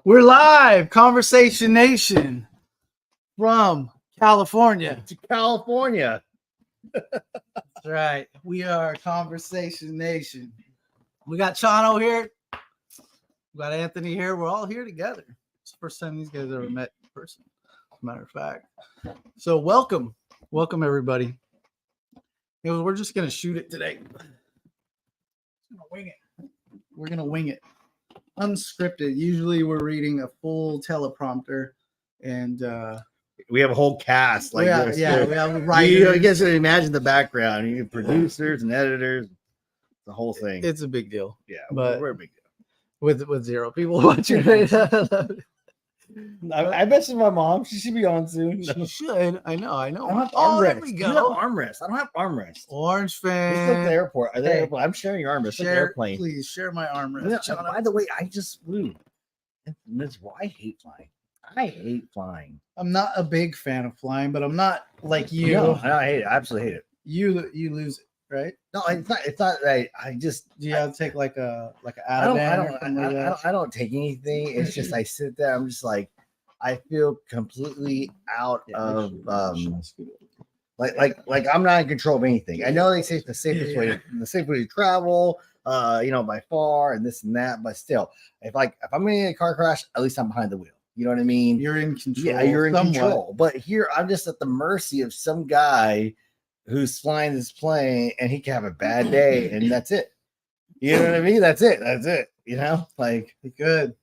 We're live, Conversation Nation from California. To California. That's right. We are Conversation Nation. We got Chano here. We got Anthony here. We're all here together. It's the first time these guys ever met in person, as a matter of fact. So welcome. Welcome, everybody. We're just going to shoot it today. We're going to wing it. Unscripted. Usually we're reading a full teleprompter and we have a whole cast. Like we have writers. You guys can imagine the background. You have producers and editors, the whole thing. It's a big deal. Yeah, but we're a big deal. With zero people watching right now. I messaged my mom. She should be on soon. She should. I know. I don't have Oh, there armrest. we You go. have armrest. I don't have armrest. Orange Let's go to fan. the airport. Hey. I'm sharing your armrest. Share, Airplane. please share my armrest. Yeah, Chano. by the way, I just flew. That's why I hate flying. I hate flying. I'm not a big fan of flying, but I'm not like you. No, I hate it. I absolutely hate it. You lose it, right? No, it's not. It's not. I just. Do you have to take like an I don't. Ativan or something like that? I don't take anything. It's just I sit there. I'm just like, I feel completely out of like I'm not in control of anything. I know they say it's the safest way to travel, by far and this and that, but still, if I'm in a car crash, at least I'm behind the wheel. You know what I mean? You're in control. Yeah, you're in somewhat. control. But here I'm just at the mercy of some guy who's flying this plane and he can have a bad day and that's it. You know what I mean? That's it. You know, like Good.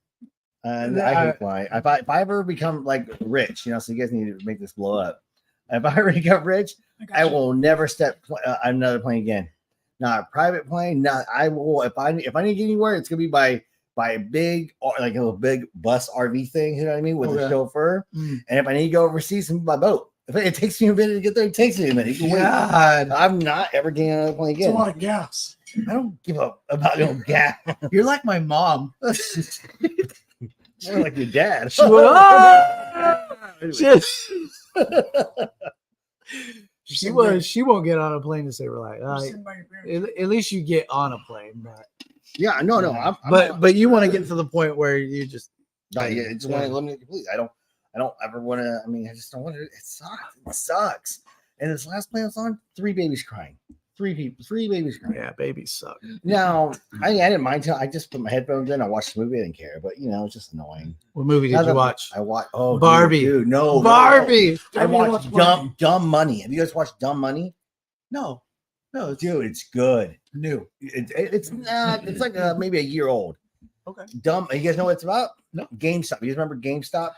and I hate flying. If I ever become like rich, so you guys need to make this blow up. If I ever get rich, I will never step on another plane again. Not a private plane. Not I will. If I need to get anywhere, it's gonna be by a big like a little big bus RV thing. You know what I mean, with a chauffeur. And if I need to go overseas, it's by boat. If it takes me a minute to get there, it takes me a minute. God, I'm not ever getting on a plane again. It's a lot of gas. I don't give up about no gas. you're like my mom. More like your dad. She won't get on a plane to say relax. At least you get on a plane, but Yeah, no. but you want to get to the point where you just It's want to eliminate completely. I don't ever want to. I mean, I just don't want to. It sucks. And this last plane I was on, 3 babies crying. 3 babies crying. Yeah, babies suck. Now, I didn't mind till I just put my headphones in. I watched the movie. I didn't care, but it's just annoying. What movie did you watch? I watched Barbie. Dude, no, Barbie. No. I watched Dumb Money. Have you guys watched Dumb Money? No, Dude, it's good. new. It's not. It's like maybe a year old. Okay. Dumb. You guys know what it's about? No. GameStop. You guys remember GameStop?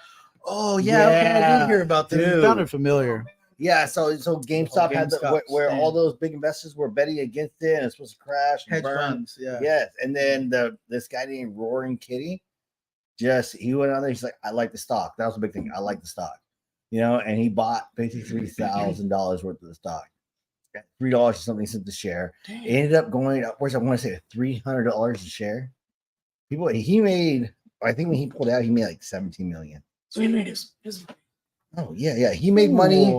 Oh yeah, okay, I did hear about this. It sounded familiar. Yeah, so GameStop had where all those big investors were betting against it and it's supposed to crash and Hedge burn. funds, yeah. Yes, and then this guy named Roaring Kitty, he went on there. He's like, I like the stock. That was a big thing. I like the stock, and he bought $53,000 worth of the stock. $3 or something cents a share. It ended up going upwards. I want to say $300 a share. He made. I think when he pulled out, he made like 17 million. So he made his Oh yeah. He made money.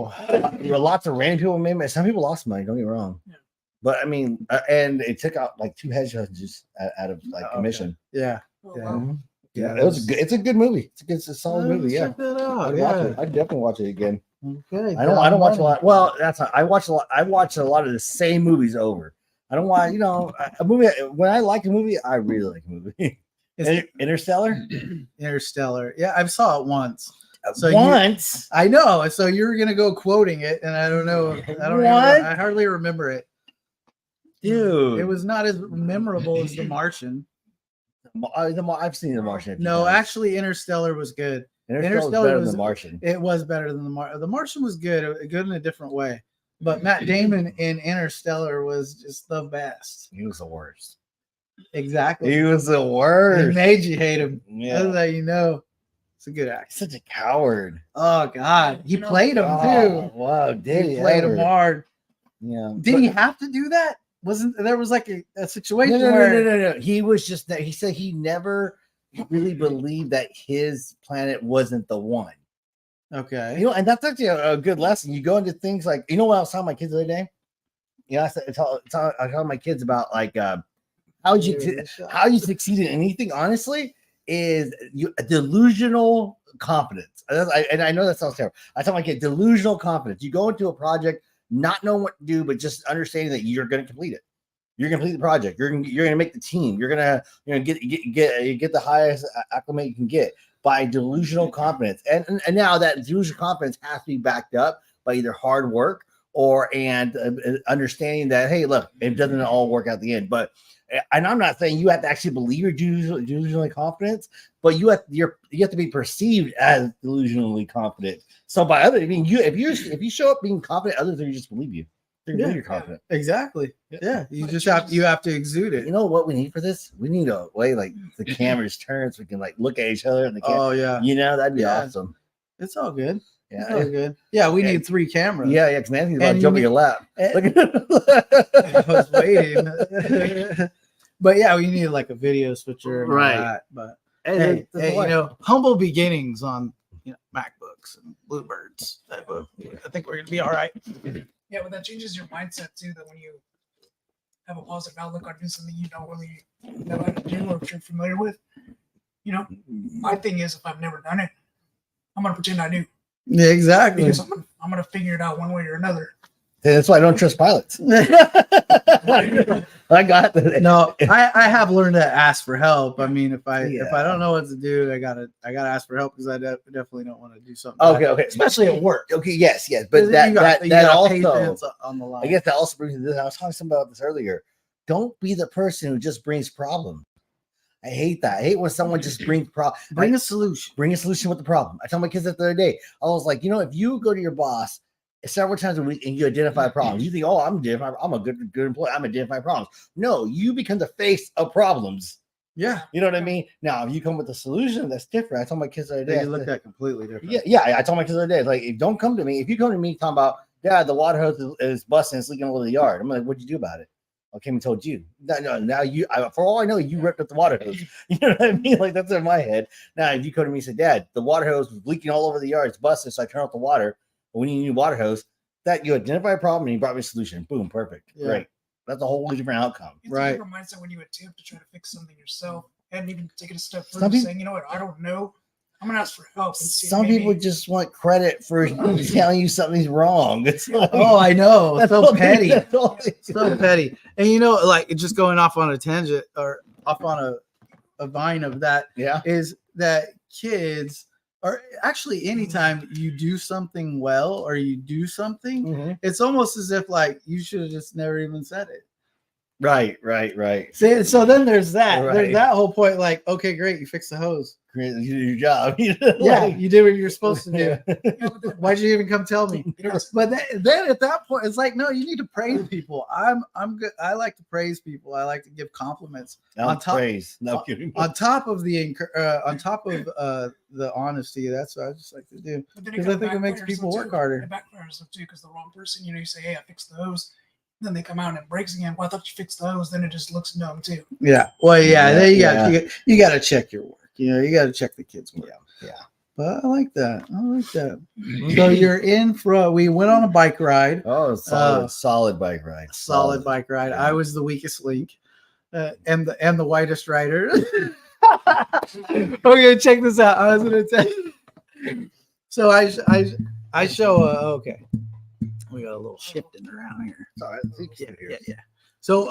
Lots of random people made money. Some people lost money. Don't get me wrong. Yeah. But I mean, and it took out like 2 hedge funds out of like commission. Yeah. Yeah, it was good. It's a good movie. It's a solid movie. Yeah, Check that out. I'd watch it. I'd definitely watch it again. Okay. I don't watch a lot. Well, that's not, I watch a lot. I watch a lot of the same movies over. I don't want a movie. When I like a movie, I really like a movie. Interstellar. Interstellar. Yeah, I saw it once. So Once. I know. So you're gonna go quoting it, and I don't know. I hardly remember it, dude. It was not as memorable as The Martian. I've seen The Martian. No, actually, Interstellar was good. Interstellar was better than The Martian. It was better than The Martian. The Martian was good in a different way. But Matt Damon in Interstellar was just the best. He was the worst. Exactly. He was the worst. It made you hate him. Yeah. That's how you know. It's a good actor. Such a coward. Oh God, he played him too. Wow, did he? Played him hard. Yeah. Did he have to do that? Wasn't there was like a situation No. where He was just that. He said he never really believed that his planet wasn't the one. Okay. And that's actually a good lesson. You go into things like, what I was telling my kids the other day? I tell my kids about like how you succeed in anything. Honestly, is delusional confidence. And I know that sounds terrible. I tell my kid delusional confidence. You go into a project not knowing what to do, but just understanding that you're going to complete it. You're going to complete the project. You're going to make the team. You're going to get the highest acclimate you can get by delusional confidence. And now that delusional confidence has to be backed up by either hard work or understanding that, hey, look, it doesn't all work out at the end. But and I'm not saying you have to actually believe you're delusionally confident, but you have to be perceived as delusionally confident. So by other, I mean, if you show up being confident, others will just believe you. They're gonna believe you're confident. Exactly. Yeah. You just have to exude it. You know what we need for this? We need a way like the cameras turn so we can like look at each other and the camera. Oh yeah. You know, that'd be awesome. It's all good. Yeah, it's all good. Yeah, we need 3 cameras. Yeah, because Anthony's about to jump in your lap. I was waiting. But yeah, we need like a video switcher and all that. But hey, you know, humble beginnings on MacBooks and Bluebirds. I think we're gonna be all right. Yeah, but that changes your mindset too. That when you have a positive outlook on doing something you don't really know how to do or if you're familiar with, you know, my thing is if I've never done it, I'm gonna pretend I do. Yeah, exactly. Because I'm gonna figure it out one way or another. That's why I don't trust pilots. I got that. No, I have learned to ask for help. I mean, if I don't know what to do, I gotta ask for help because I definitely don't want to do something. Okay, especially at work. Okay, yes, but that also on the line. I guess that also brings me to this. I was talking to somebody about this earlier. Don't be the person who just brings problems. I hate that. I hate when someone just brings problems. Bring a solution. Bring a solution with the problem. I told my kids that the other day. I was like, if you go to your boss several times a week and you identify problems, you think, oh, I'm a good employee. I'm identifying problems. No, you become the face of problems. Yeah. You know what I mean? Now, if you come with a solution, that's different. I told my kids the other day. You look at completely different. Yeah. I told my kids the other day, like, don't come to me. If you come to me talking about, Dad, the water hose is busting, it's leaking all over the yard. I'm like, what'd you do about it? I came and told you. No, now for all I know, you ripped up the water hose. You know what I mean? Like, that's in my head. Now, if you come to me and say, Dad, the water hose was leaking all over the yard, it's busted, so I turned off the water. But we need a new water hose. That you identify a problem and you brought me a solution. Boom, perfect. Yeah. Great. That's a whole different outcome. It's a different mindset when you attempt to try to fix something yourself and even take it a step further, saying, you know what, I don't know. I'm gonna ask for help. Some people just want credit for telling you something's wrong. It's like, I know. That's so petty. So petty. And like just going off on a tangent or off on a vine of that, is that kids or actually anytime you do something well or you do something, it's almost as if like you should have just never even said it. Right. See, so then there's that. Right. There's that whole point. Like, okay, great, you fixed the hose. Great, you did your job. Yeah, you did what you're supposed to do. Why'd you even come tell me? But then at that point, it's like, no, you need to praise people. I'm good. I like to praise people. I like to give compliments. On top of the honesty. That's what I just like to do because I think it makes people work harder. It backfires too because the wrong person. You say, hey, I fixed the hose. Then they come out and it breaks again. Well, I thought you fixed those. Then it just looks dumb too. Yeah. Well, yeah. You got to check your work. You got to check the kids' work. Yeah. But I like that. So you're in for. We went on a bike ride. Oh, solid bike ride. Solid bike ride. Yeah. I was the weakest link, and the whitest rider. Okay, check this out. I was gonna tell you. So I show. Okay. We got a little shifting around here. Sorry, yeah. So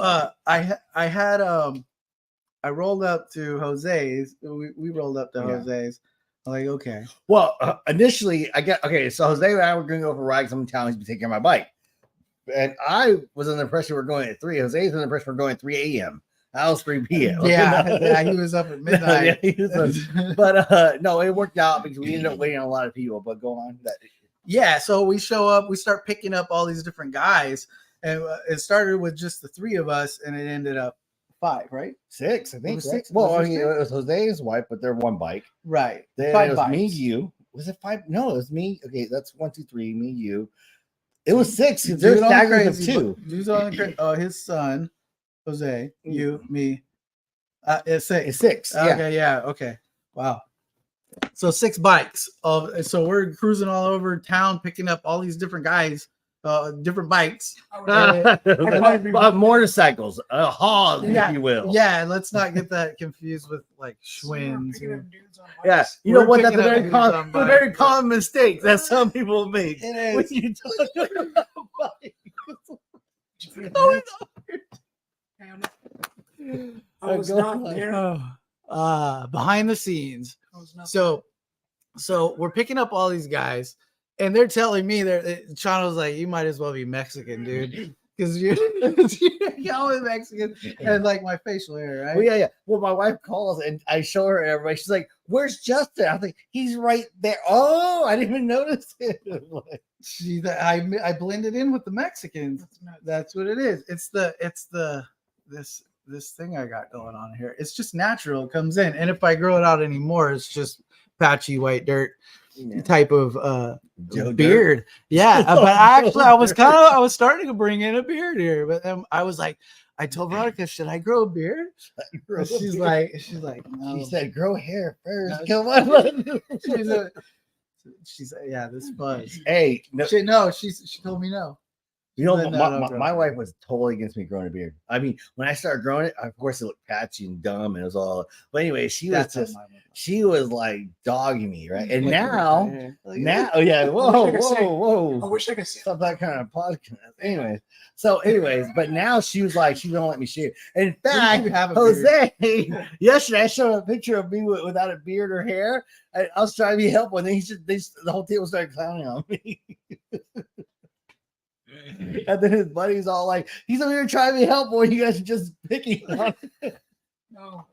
I rolled up to Jose's. We rolled up to Jose's. I'm like, okay. Well, initially so Jose and I were going to go for a ride because I'm in town. He's been taking care of my bike. And I was under the impression we're going at 3. Jose's under the impression we're going at 3 a.m. I was 3 p.m. Yeah, he was up at midnight. But no, it worked out because we ended up waiting on a lot of people. But go on. Yeah, so we show up, we start picking up all these different guys, and it started with just the 3 of us, and it ended up 5, right? 6, I think. It was 6. Well, I mean, it was Jose's wife, but they're one bike. Right. Then 5 it was bikes. me, you. Was it 5? No, it was me. Okay, that's 1, 2, 3. Me, you. It was 6. There's staggers of 2. Dude's on the his son, Jose, you, me. It's 6. It's 6. Okay, yeah. Okay. Wow. So 6 bikes. So we're cruising all over town, picking up all these different guys different bikes. I would- Motorcycles, hogs, Yeah, if you will. Yeah, let's not get that confused with like So we were Schwinn's. picking or- up dudes on Yeah, bikes. you know We're what? That's a picking up very dudes common, on a very bikes. common mistake that some people make. It When is. you talk about bikes. Did you feel Oh, minutes? I was Go not on. there. Behind the scenes. I was not So we're picking up all these guys, and they're telling me Chano's like, you might as well be Mexican, dude, because you're always Mexican, and like my facial hair, right? Well, yeah. Well, my wife calls and I show her everybody. She's like, "Where's Justin?" I think he's right there. Oh, I didn't even notice it. I blended in with the Mexicans. That's nuts. That's what it is. It's this thing I got going on here. It's just natural. It comes in, and if I grow it out anymore, it's just patchy white dirt type of Joe beard. Yeah, but actually, I was starting to bring in a beard here, but then I was like, I told Veronica, should I grow a beard? And she's like, no. She said, "Grow hair first." No, Come on. She's yeah, this buzz. Hey, no, She told me no. you know, Then my wife was totally against me growing a beard. I mean, when I started growing it, of course, it looked patchy and dumb, and it was all. But anyway, she was like dogging me, right? And now, oh yeah, whoa. I wish I could see Stop that kind of podcast. Anyways, but now she was like, she don't let me shave. In fact, Jose, yesterday I showed a picture of me without a beard or hair. I was trying to be helpful, and then the whole table started clowning on me. And then his buddy's all like, he's over here trying to be helpful, and you guys are just picking on it. No,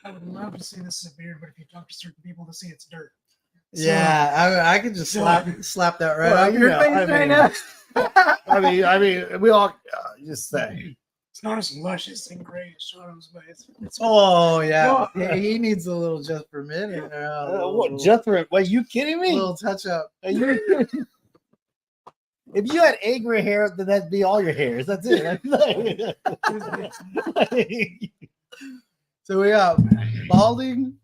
I would love to see this as a beard, but if you talk to certain people, to see it's dirt. So, Yeah, I could just slap that right Well, out your face right now. I mean, we all just say. it's not as luscious and gray as Chano's, but it's Oh yeah, Well, he needs a little just for a minute. What, just for? Are you kidding a me? little touch up. Are you if you had egg gray hair, then that'd be all your hairs. That's it. So we got balding.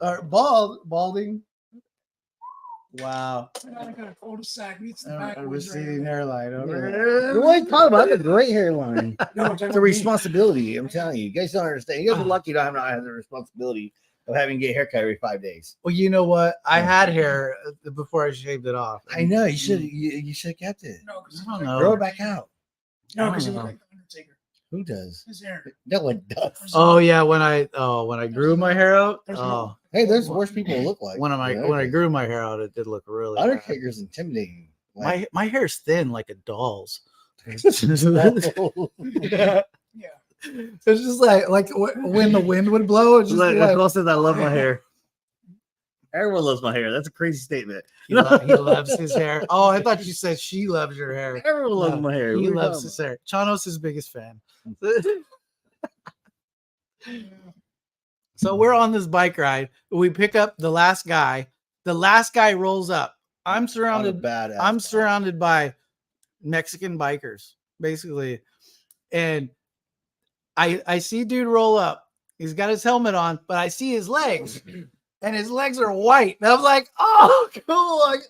Wow, I got a cul-de-sac. Meets the a backwoods right receding here. hairline over What here. are you talking about? That's a great hairline. No, I'm talking It's a about me. responsibility. I'm telling you. You guys don't understand. You guys are lucky to not have the responsibility of having to get a haircut every 5 days. Well, you know what? I had hair before I shaved it off. I know. You should have kept it. No, because I don't know. Grow it back out. No, because I you don't look like the Undertaker. Who does? His hair. No one does. Oh yeah, when I grew my hair out. There's Oh, Hey, there's worse people to look like. when I grew my hair out, it did look really bad. Undertaker's intimidating. My hair's thin like a doll's. Yeah. It's just like when the wind would blow, it's just like says I love my hair. Everyone loves my hair. That's a crazy statement. he loves his hair. Oh, I thought you said she loves your hair. Everyone loves No, my hair. He What are you loves talking his hair. Chano's his biggest fan. So we're on this bike ride. We pick up the last guy. The last guy rolls up. I'm about? surrounded Badass. I'm surrounded by Mexican bikers, basically. And I see dude roll up. He's got his helmet on, but I see his legs. And his legs are white. And I'm like, oh, cool. Like,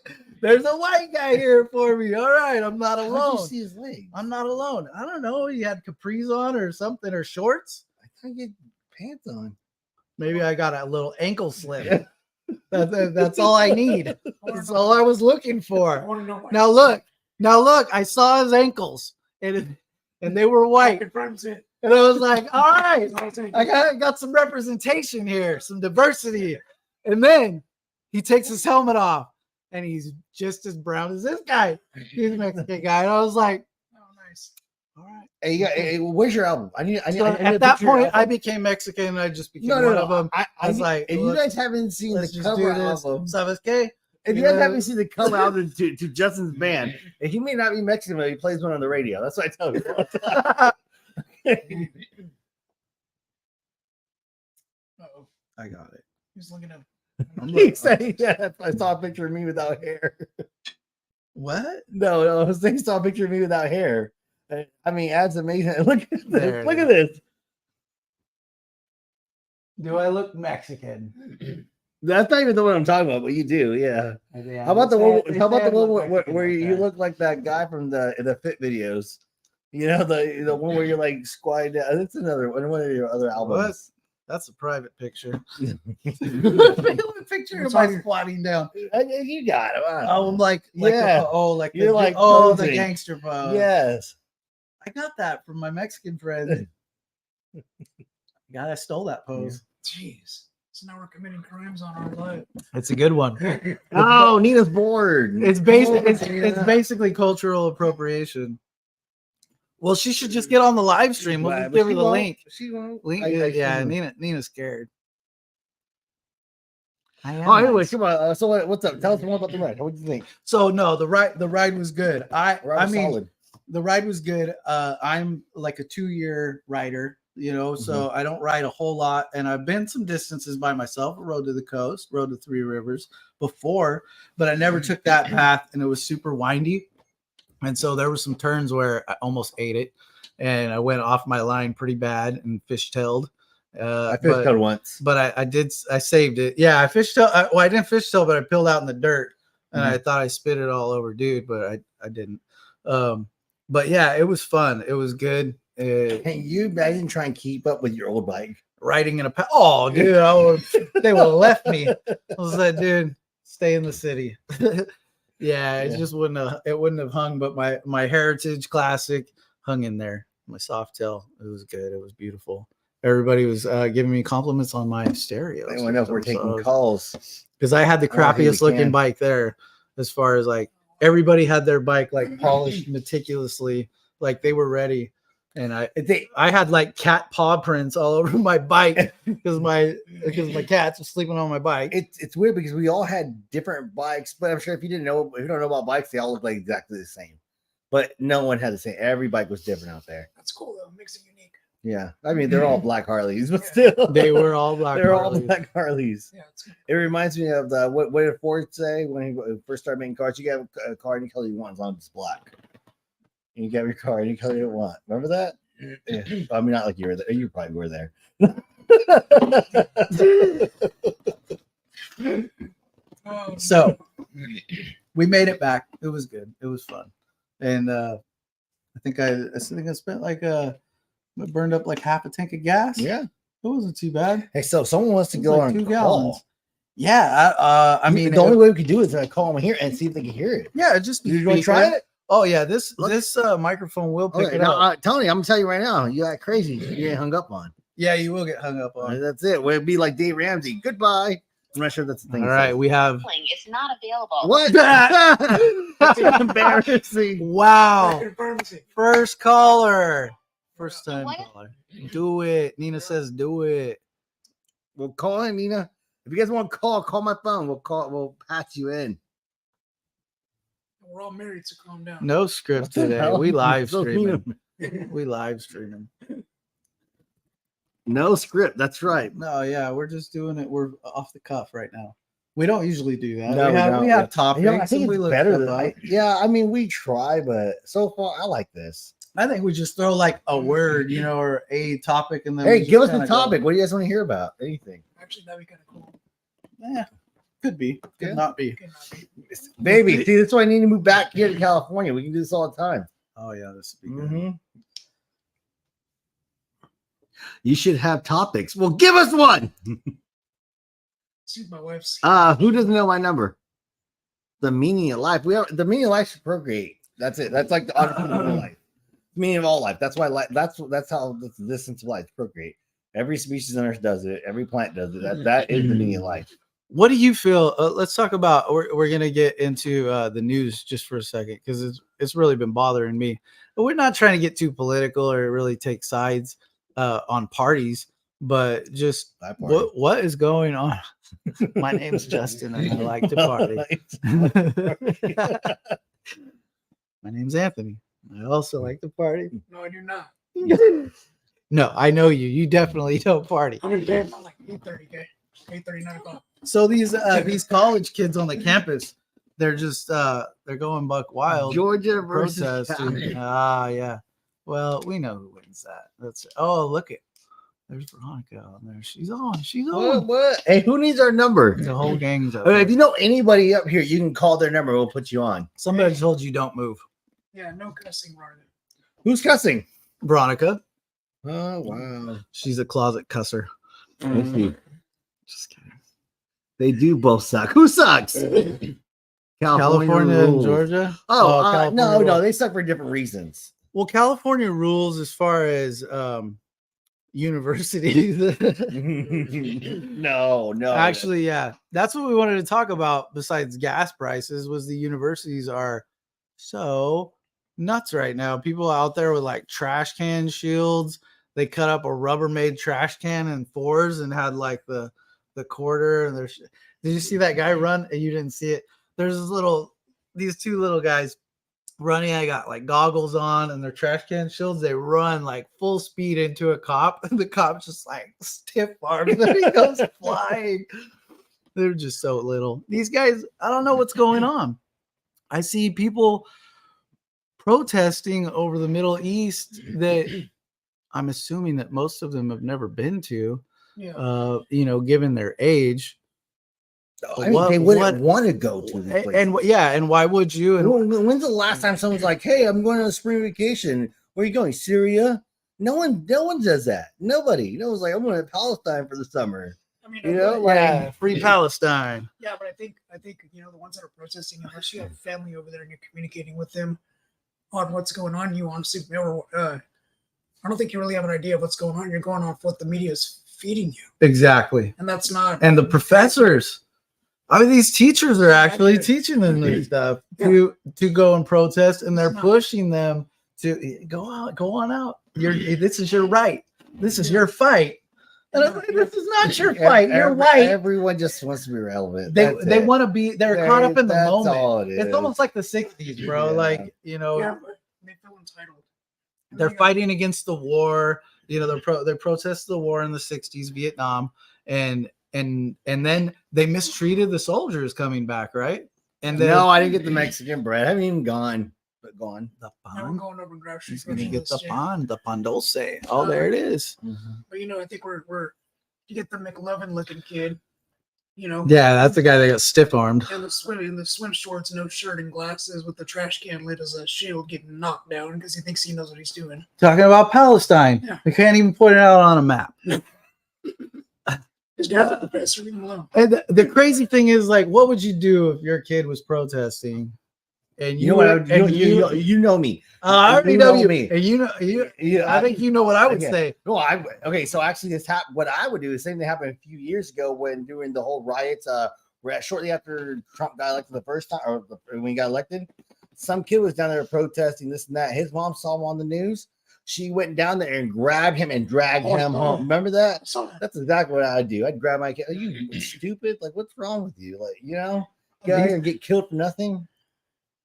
there's a white guy here for me. All right, I'm not How'd you alone. see his legs? I'm not alone. I don't know. He had capris on or something or shorts. I thought you had pants on. Maybe I got a little ankle slip. That's all I need. That's all I was looking I for. want to know why. Now look. I saw his ankles, and they were white. Confirms it. And I was like, all right, That's all I'm saying. I got some representation here, some diversity. And then he takes his helmet off, and he's just as brown as this guy. He's a Mexican guy. And I was like, Oh, nice. all right. Hey, hey, where's your album? I need. So I need a at that picture of point, your I album. became Mexican. I just became No. one of them. I I was need- like, if you look, guys haven't seen Let's the just do cover this. album, ¿Sabes qué? if you You guys know- haven't seen the cover album to Justin's band, and he may not be Mexican, but he plays one on the radio. That's what I tell you. Uh-oh. I got it. He's looking up. He said, "Yeah, I saw a picture of me without hair." What? No, I was saying, saw a picture of me without hair. I mean, that's amazing. Look at There this. it Look is. at this. Do I look Mexican? That's not even the one I'm talking about, but you do, yeah. How about the one? How about the one where you look like that guy from the Fit videos? You know, the one where you're like squatting down. That's another one of your other albums. That's a private picture. Picture What's of my on your- squatting down. You got it. Oh, I'm like Yeah. You're like the posing. gangster pose. Yes. I got that from my Mexican friend. God, I stole that pose. Jeez. So now we're committing crimes on our life. It's a good one. Oh, Nina's bored. It's basically cultural appropriation. Well, she should just get on the live stream. We'll just give her the link. She won't. Yeah, Nina's scared. Anyway, come on. So what's up? Tell us more about the ride. What do you think? So no, the ride was good. I mean, solid. the ride was good. I'm like a 2-year rider, so I don't ride a whole lot, and I've been some distances by myself. I rode to the coast, rode to Three Rivers before, but I never took that path, and it was super windy. And so there were some turns where I almost ate it, and I went off my line pretty bad and fishtailed. I fishtailed once, but I saved it. Yeah, I fishtailed. I didn't fishtail, but I peeled out in the dirt, and I thought I spit it all over, dude, but I didn't. But yeah, it was fun. It was good. Can you imagine trying to keep up with your old bike? Riding in a oh, dude, they would have left me. I was like, dude, stay in the city. Yeah, it just wouldn't have hung, but my Heritage Classic hung in there. My soft tail, it was good. It was beautiful. Everybody was giving me compliments on my stereo. I don't know if we're taking calls because I had the crappiest looking bike there. As far as like everybody had their bike like polished meticulously, like they were ready, and I had like cat paw prints all over my bike because my cats were sleeping on my bike. It's weird because we all had different bikes, but I'm sure if you don't know about bikes, they all look like exactly the same. But no one had the same. Every bike was different out there. That's cool though. Makes it unique. Yeah, I mean they're all black Harleys, but still they were all black. They're all black Harleys. Yeah, it reminds me of the what did Ford say when he first started making cars? You get a car any color you want as long as it's black. And you get your car any color you want. Remember that? Yeah. I mean, not like you were there. You probably were there. So we made it back. It was good. It was fun, and I think I spent like burned up like half a tank of gas. Yeah, it wasn't too bad. Hey, so someone wants to go like on 2 gallons. Yeah, I mean, the only way we could do it is call them here and see if they can hear it. Yeah, just you want to try it? Oh yeah, this microphone will pick it up. Tony, I'm gonna tell you right now, you got crazy. You get hung up on. Yeah, you will get hung up on. That's it. We'll be like Dave Ramsey. Goodbye. I'm not sure that's the thing. All right, we have. It's not available. What? That's embarrassing. Wow. First caller. First time caller. Do it. Nina says do it. We'll call in, Nina. If you guys want to call my phone. We'll patch you in. We're all married, so calm down. No script today. We live streaming. We live streaming. No script. That's right. No, yeah, we're just doing it. We're off the cuff right now. We don't usually do that. No, we have topics. I think it's better than I mean, we try, but so far I like this. I think we just throw like a word, or a topic, and then hey, give us the topic. What do you guys want to hear about? Anything? Actually, that'd be kind of cool. Yeah, could be. Could not be. Baby, see, that's why I need to move back here to California. We can do this all the time. Oh yeah, this would be good. You should have topics. Well, give us one. See my wife's. Who doesn't know my number? The meaning of life. The meaning of life is procreate. That's it. That's like the of life. The meaning of all life. That's why that's how the essence of life is procreate. Every species on Earth does it. Every plant does it. That is the meaning of life. What do you feel? Let's talk about. We're gonna get into the news just for a second because it's really been bothering me. But we're not trying to get too political or really take sides on parties, but just what is going on? My name's Justin, and I like to party. My name's Anthony. I also like to party. No, I do not. No, I know you. You definitely don't party. I'm like 8:30, 8:39 o'clock. So these college kids on the campus, they're just they're going buck wild. Georgia versus yeah. Well, we know who wins that. Look at There's Veronica on there. She's on. She's What? on. What? Hey, who needs our number? The whole gang's up. If you know anybody up here, you can call their number. We'll put you on. Somebody told you don't move. Yeah, no cussing, Ryan. Who's cussing? Veronica. Oh wow. She's a closet cusser. Let's see. Just kidding. They do both suck. Who sucks? California and rules. Georgia. Oh, California no, rules. they suck for different reasons. Well, California rules as far as universities. No. Actually, yeah, that's what we wanted to talk about. Besides gas prices, was the universities are so nuts right now. People out there with like trash can shields. They cut up a Rubbermaid trash can in fours and had like the quarter. And there's. Did you see that guy run? You didn't see it. There's these two little guys running. I got like goggles on and their trash can shields. They run like full speed into a cop, and the cop just like stiff arms and he goes flying. They're just so little. These guys, I don't know what's going on. I see people protesting over the Middle East that I'm assuming that most of them have never been to. Yeah. Given their age. I mean, they wouldn't want to go to these places. And why would you? And when's the last time someone's like, "Hey, I'm going on a spring vacation. Where are you going? Syria?" No one does that. Nobody. No one's like, "I'm going to Palestine for the summer." I mean, free Palestine. Yeah, but I think the ones that are protesting, unless you have family over there and you're communicating with them on what's going on, you honestly never. I don't think you really have an idea of what's going on. You're going off what the media is feeding you. Exactly. And that's not. And the professors. I mean, these teachers are actually teaching them this stuff to go and protest, and they're pushing them to go on out. This is your right. This is your fight. And I'm like, this is not your fight. You're white. Everyone just wants to be relevant. They want to be. They're caught up in the moment. All it's almost like the '60s, bro. Yeah. Like Yeah, but they feel entitled. they're fighting against the war. They protested the war in the '60s, Vietnam, and then they mistreated the soldiers coming back, right? And then, no, I didn't get the Mexican bread. I haven't even gone, but gone. The Now we're pan. going over grocery He's store. gonna get the pan dulce. Oh, there it is. But I think we're you get the McLovin looking kid, Yeah, that's the guy that got stiff armed. and the swim shorts, no shirt, and glasses with the trash can lid as a shield, getting knocked down because he thinks he knows what he's doing. Talking about Palestine. Yeah. We can't even point it out on a map. His dad's a professor, leave him alone. And the crazy thing is, like, what would you do if your kid was protesting? And You know what? You know me. I already You know know you. me. And I think you know what I would say. No, okay. So actually, what I would do is the same thing happened a few years ago during the whole riots. Shortly after Trump got elected the first time, or when he got elected, some kid was down there protesting this and that. His mom saw him on the news. She went down there and grabbed him and dragged him home. Remember that? That's exactly what I'd do. I'd grab my kid. Are you stupid? Like, what's wrong with you? Like, get out here and get killed for nothing.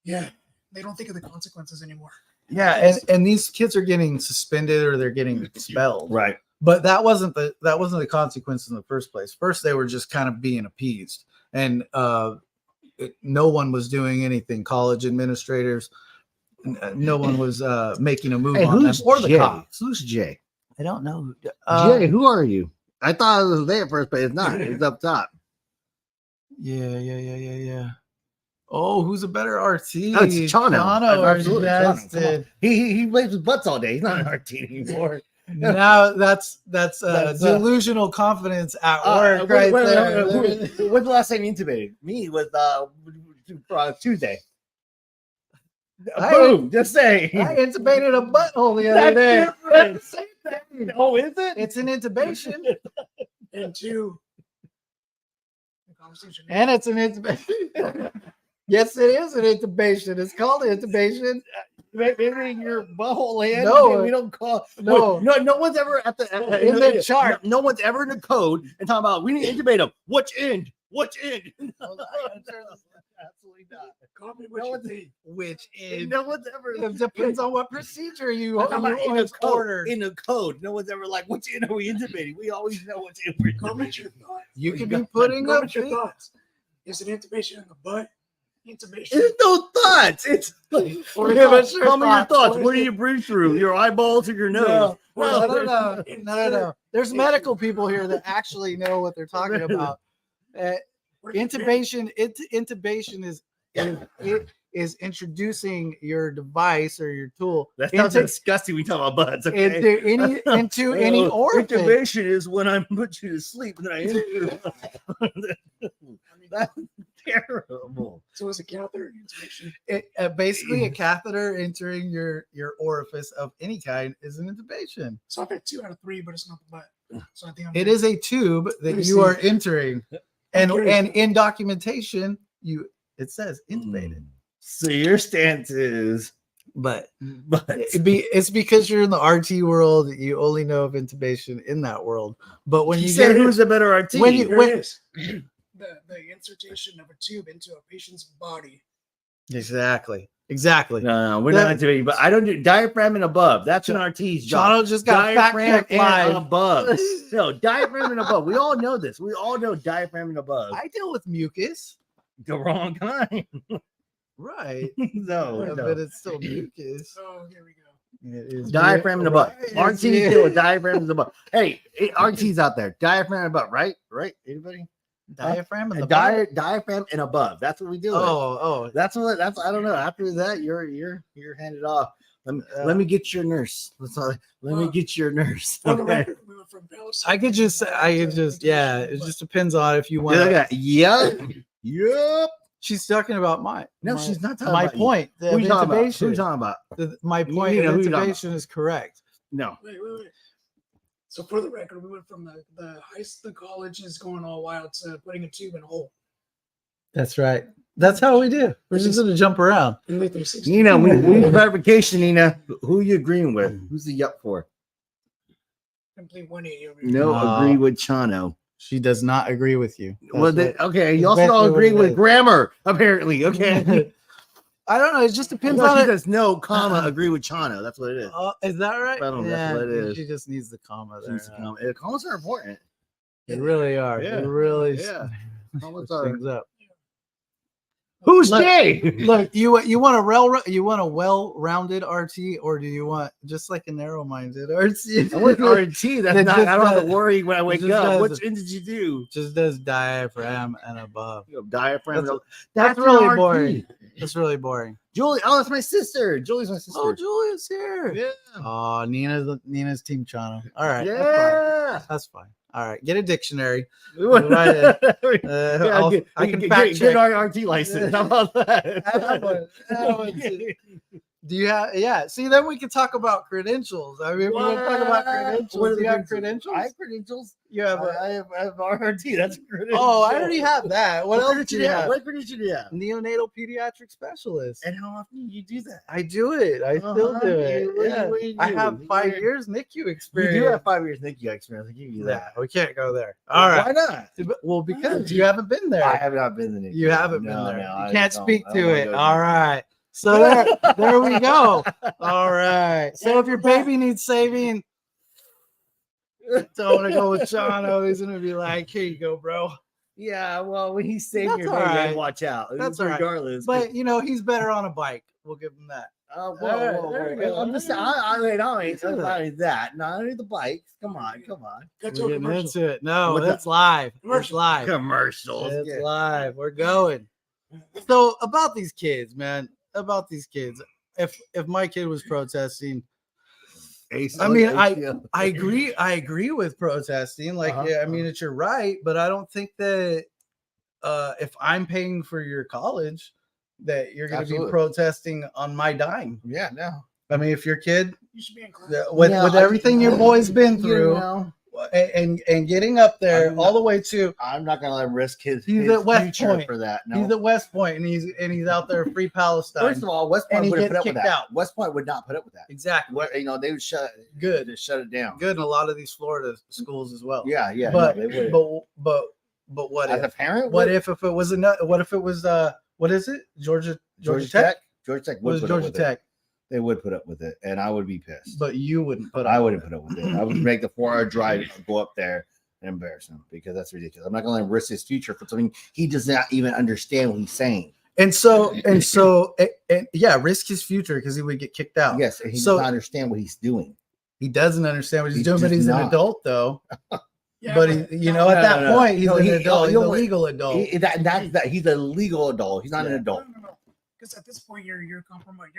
Yeah, they don't think of the consequences anymore. Yeah, and these kids are getting suspended or they're getting expelled. Right. But that wasn't the consequence in the first place. First, they were just kind of being appeased, and no one was doing anything. College administrators, no one was making a move on them or the cops. Who's Jay? I don't know. Jay, who are you? I thought it was there at first, but it's not. It's up top. Yeah. Oh, who's a better RT? Oh, it's Chano. Absolutely. Chano. He plays with butts all day. He's not an RT anymore. Now that's delusional confidence at work right there. When's the last time you intubated? Me was Tuesday. Boom! Just say I intubated a butthole the other day. Same thing. Oh, is it? It's an intubation. And two, And it's an intubation. Yes, it is an intubation. It's called intubation. Maybe your butthole in. No, we don't call. No, no one's ever in the chart. No one's ever in the code and talking about we need to intubate them. Which end? Absolutely not. Which end? No one's ever. It depends on what procedure you in the order. In the code, no one's ever like, which end are we intubating? We always know which end we're intubating. You could be putting up your thoughts. Is it intubation in the butt? Intubation. It's no thoughts. It's like, tell me your thoughts. What do you breathe through? Your eyeballs or your nose? No. There's medical people here that actually know what they're talking about. Intubation is introducing your device or your tool That sounds disgusting. We talk about butts. Okay? into any orifice. Intubation is when I put you to sleep and then I intubate. That's terrible. So it's a catheter intubation. Basically, a catheter entering your orifice of any kind is an intubation. So I've had 2 out of 3, but it's not the butt. So I think It is a tube that you are entering, and in documentation, it says intubated. So your stance is, but it's because you're in the RT world. You only know of intubation in that world. But when you said who's a better RT, the insertion of a tube into a patient's body. Exactly. No, we're not intubating, but I don't do diaphragm and above. That's an RT's job. Chano just got diaphragm and above. No, diaphragm and above. We all know this. We all know diaphragm and above. I deal with mucus. The wrong kind. Right. No, but it's still mucus. Oh, here we go. It is diaphragm and above. Right. RT deal with diaphragm and above. Hey, RT's out there. Diaphragm and above, right? Anybody? Diaphragm and diaphragm and above. That's what we do. That's I don't know. After that, you're handed off. Let me get your nurse. Let me get your nurse. Okay. I could just yeah. It just depends on if you want. Yep. She's talking about she's not talking my about point. Who you talking about? Who you talking about? My point of intubation is correct. No. Wait. So for the record, we went from the college is going all wild to putting a tube in a hole. That's right. That's how we do. We're just gonna jump around. Nina, we need clarification, Nina. Who are you agreeing with? Who's the yup for? Complete 180 over here. No, agree with Chano. She does not agree with you. Okay, you also don't agree with grammar, apparently. Okay. I don't know. It just depends on it. She says no, comma, agree with Chano. That's what it is. Is that right? I don't know. That's what it is. She just needs the comma there. Commas are important. They really are. Yeah. They really Commas things up. Who's gay? Look, you want a well-rounded RT, or do you want just like a narrow-minded RT? I want RT. That's not. I don't have to worry when I wake up. Which end did you do? Just does diaphragm and above. Diaphragm. That's really boring. That's really boring. Julie. Oh, that's my sister. Julie's my sister. Oh, Julia's here. Yeah. Oh, Nina's team Chano. All right. Yeah. That's fine. All right. Get a dictionary. I can fact check. Get our RT license. How about that? Do you have? Yeah. See, then we can talk about credentials. I mean, if we want to talk about credentials. Do you have credentials? I have credentials. You have. I have RRT. That's a credential. Oh, I already have that. What else do you have? What credential do you have? Neonatal pediatric specialist. And how often do you do that? I do it. I still do it. Yeah. I have 5 years NICU experience. You do have 5 years NICU experience. I'll give you that. We can't go there. All right. Why not? Well, because you haven't been there. I have not been there. You haven't been there. You can't speak to it. All right. So there we go. All right. So if your baby needs saving, don't want to go with Chano. He's gonna be like, "Here you go, bro." Yeah. Well, when he's saving your baby, watch out. That's regardless. But he's better on a bike. We'll give him that. Whoa. I'm just. I ain't that. No, I need the bikes. Come on. We're getting into it. No, it's live. It's live. Commercials. It's live. We're going. So about these kids, man. About these kids. If my kid was protesting, I mean, I agree with protesting. Like, I mean, it's your right, but I don't think that if I'm paying for your college, that you're going to be protesting on my dime. Yeah, no. I mean, if your kid, you should be in class. with everything your boy's been through, and getting up there all the way to, I'm not gonna let him risk his at West future Point for that. No. He's at West Point, and he's out there free Palestine. First of all, West Point would put up with that. Out. West Point would not put up with that. Exactly. They would shut it down. Good in a lot of these Florida schools as well. Yeah. But but what as if? A parent? What if it was what if it was what is it? Georgia Tech? Georgia Tech. What was Georgia Tech? They would put up with it, and I would be pissed. But you wouldn't put up. I wouldn't put up with it. I would make the 4-hour drive, go up there, and embarrass him because that's ridiculous. I'm not going to risk his future for something he does not even understand what he's saying. And risk his future because he would get kicked out. Yes, he does not understand what he's doing. He doesn't understand what he's He's doing, but just he's an not. adult though. Yeah, But he, you know, at No, that no, no. point, he's No, an he- adult. He's you a know what? legal adult. That's that. He's a legal adult. He's not an Yeah. adult. No. Because at this point, you're compromised.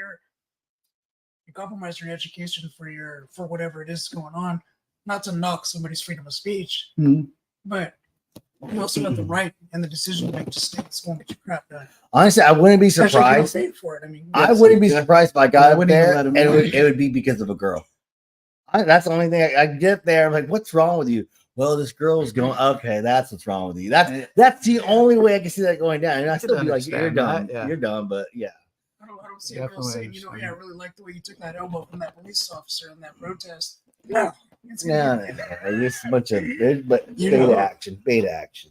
You compromise your education for whatever it is going on. Not to knock somebody's freedom of speech, Mhm. but you also have the right and the decision to make to stay in school and get your crap done. Honestly, I wouldn't be Especially if you don't surprised. pay for it. I mean, I Yes, wouldn't be yeah. surprised if I I got up wouldn't even there let and him know. it would be because of a girl. That's the only thing I get there. I'm like, what's wrong with you? Well, this girl's going. Okay, that's what's wrong with you. That's the only way I can see that going down. And I still be like, you're understand dumb. that, yeah. You're dumb. But yeah, I don't see a girl Definitely saying, I understand. really like the way you took that elbow from that police officer in that protest. No, it's no, just a bunch of beta action.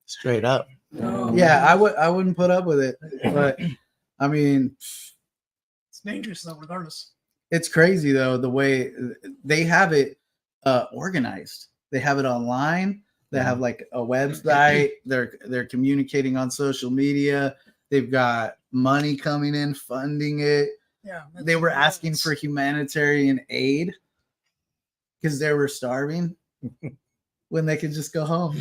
Straight up. No. Yeah, I wouldn't put up with it. But I mean, It's dangerous though, regardless. it's crazy though the way they have it organized. They have it online. They have like a website. They're communicating on social media. They've got money coming in, funding it. Yeah. They were asking for humanitarian aid because they were starving when they could just go home.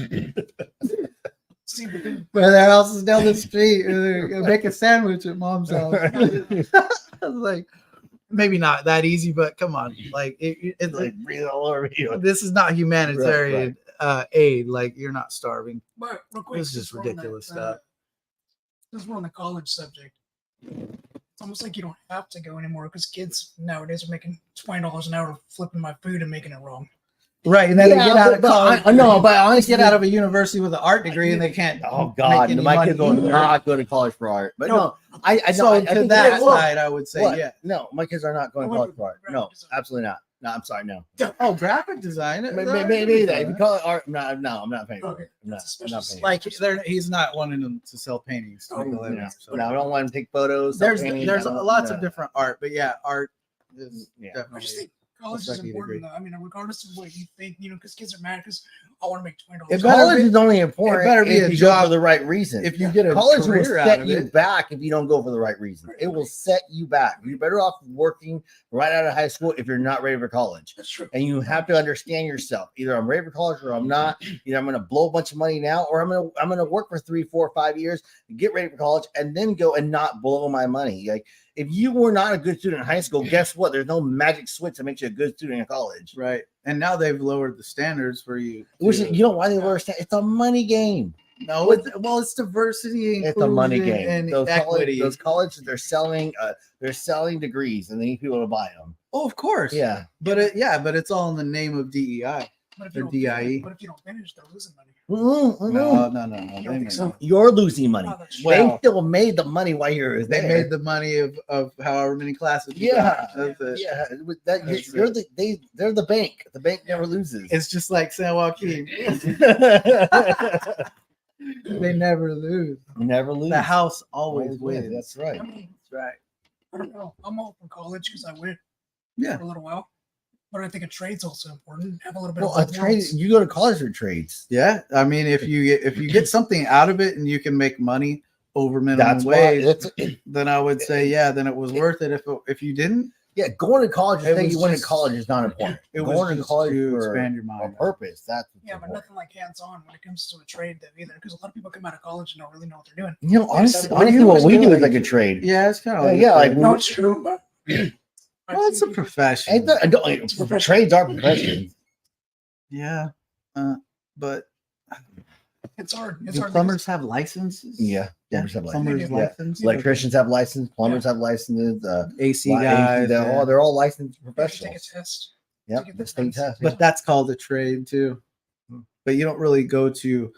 See, but then, But their house is down the street. They're gonna make a sandwich at mom's house. I was like, maybe not that easy, but come on, like it's Like breathe all over you. this is not humanitarian aid. Like you're not starving. but real quick, This is just since we're on ridiculous that, stuff. Since we're on the college subject, it's almost like you don't have to go anymore because kids nowadays are making $20 an hour flipping my food and making it wrong. Right, and then they get out of college. No, but honestly, Get out of a university with an art degree, and they can't. Oh God, make any my money kids will either. not go to college for art. But no, I So I to think that they will. side, I would say, What? yeah. No, my kids are not going to I college went for art. for No, graphic design. absolutely not. No, I'm sorry, no. Oh, graphic design. Maybe that. If you call it art, no, I'm not paying for Okay, it. I'm not, that's a I'm not special paying. Like he's not wanting them to sell paintings. To Oh, make a living, No, so. no, I don't want to take photos. sell There's paintings, I don't- lots no. of different art, but yeah, art is Yeah. I definitely. just think college is Second important degree. though. I mean, regardless of what you think, because kids are mad because I want to make $20. It better College be- is only important better be if a you go job- for the right reason. If you get a College will career out set of you it, back if you don't go for the right reason. It will set you back. You're better off working right out of high school if you're not ready for college. That's true. And you have to understand yourself. Either I'm ready for college or I'm not. Either I'm going to blow a bunch of money now, or I'm going to work for 3, 4, 5 years, get ready for college, and then go and not blow my money. Like if you were not a good student in high school, guess what? There's no magic switch that makes you a good student in college. right? And now they've lowered the standards for you. Which to- you know why they lower standards? It's a money game. No, it's diversity, It's a money inclusion, game. and Those equity. colleges, they're selling degrees, and they need people to buy them. Oh, of course. Yeah. But but it's all in the name of DEI. But if Or you don't DIE. finish, but if you don't finish, they're losing money. No. You They, don't think so? You're losing money. Oh, that's true. Well, They still made the money while you're they there. made the money of however many classes. you Yeah. got. That's it. Yeah, That's you're it. they're the bank. The bank never loses. It's just like San Joaquin. They never lose. never lose. The house always Always wins. wins. That's right. I mean, That's right. I don't know. I'm all for college because I went Yeah. for a little while. But I think a trade's also important. Have a little bit Well, of a both trade. worlds. You go to college for trades. Yeah. I mean, if you get something out of it and you can make money over minimum That's why. wage, then I would say, yeah, then it was worth it. If you didn't, Yeah, going to college It to say was you went to just- college is not important. it was Going to just college to for expand your a mind. purpose. That's what's Yeah, but important. nothing like hands-on when it comes to a trade though either. Because a lot of people come out of college and don't really know what they're doing. You know, Yeah, honestly, so honestly, what we do is like a trade. Yeah, it's kind of Yeah, like No, it's true. But well, it's a profession. Ain't that- trades are professions. Yeah, but it's hard. It's do hard. plumbers have licenses? Yeah, Yeah, plumbers have license. plumbers Yeah. license. Electricians have license. Plumbers have licenses. AC guys. They're all licensed because you take a professionals. test. Yep, Take the the state test. test. But that's called a trade too. But you don't really go to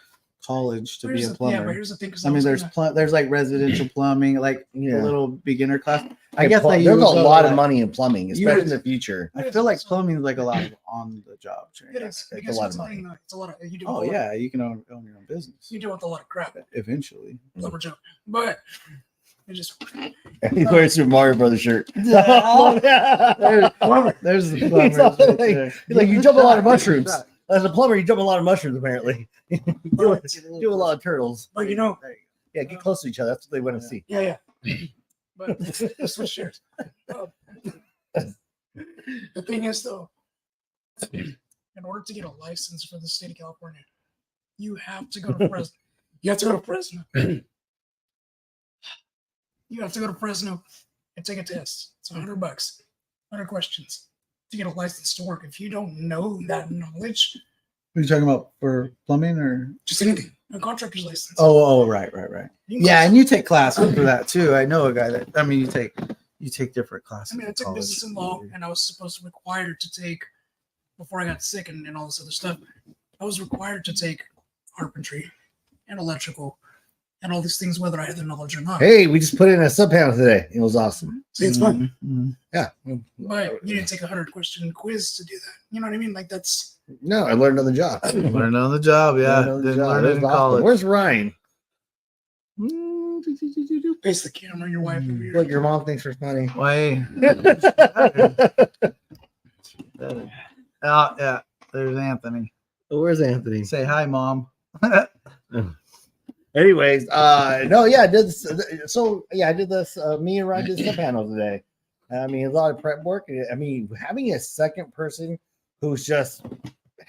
college to be Here's a the- Yeah, plumber. but here's the thing. 'Cause I mean, was there's gonna- there's like residential plumbing, like Yeah. a little beginner class. I Hey, guess that you there's a would go lot to, of like- money in plumbing, you especially in would- the future. I feel like plumbing is like a lot of on the job It training. is a because lot it's of money. It's a lot of you do. Oh with a lot- yeah, you can own your own business You do with a lot of crap. eventually. Plumber joke, but it just He's wearing a Super Mario Brothers shirt. There's the He's plumbers. all right like- there. he's like, you jump a lot of mushrooms. Shot. As a plumber, you jump a lot of mushrooms, apparently. do a lot of turtles. but you know, Yeah, get close to each other. That's what they want to see. yeah. But let's switch chairs. The thing is, though, In order to get a license for the state of California, you have to go to Fresno. You have to go to Fresno. You have to go to Fresno and take a test. It's $100, 100 questions to get a license to work. If you don't know that knowledge, What are you talking about for plumbing or? just anything, a contractor's license. Oh, right. You can Yeah, go- and you take classes for that too. I know a guy that. I mean, you take different classes. I mean, I in took college. business and law, and I was supposed to required to take before I got sick and all this other stuff. I was required to take carpentry and electrical and all these things, whether I had the knowledge or not. Hey, we just put in a sub panel today. It was awesome. See, it's fun, Mhm. Yeah. but you didn't take a 100-question quiz to do that. You know what I mean? Like that's No, I learned on the job. Learn on the job. Yeah, Learned on the didn't job. learn It it was in awesome. college. Where's Ryan? face the camera, your wife over here. Look, your mom thinks we're funny. Why? Yeah. There's Anthony. Where's Anthony? Say hi, mom. Anyways, no, yeah, I did this. So yeah, I did this. Me and Ryan did some panels today. I mean, a lot of prep work. I mean, having a second person who's just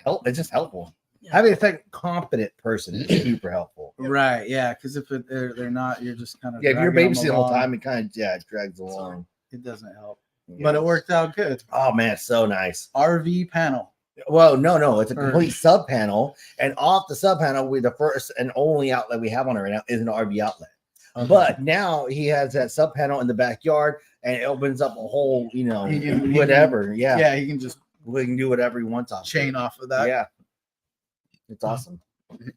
it's just helpful. Yeah. Having a second competent person is super helpful. Right. Yeah. Because if they're not, you're just kind of Yeah, if you're dragging them babysitting the whole along. time, it kind of it drags along. It doesn't help. Yeah. But it worked out good. Oh man, it's so nice. RV panel. Well, no, it's a Or- complete sub panel, and off the sub panel, we the first and only outlet we have on it right now is an RV outlet. Okay. But now he has that sub panel in the backyard, and it opens up a whole, He can- whatever. Yeah, yeah, he can just we can do whatever he wants off chain it. off of that. Yeah, it's awesome.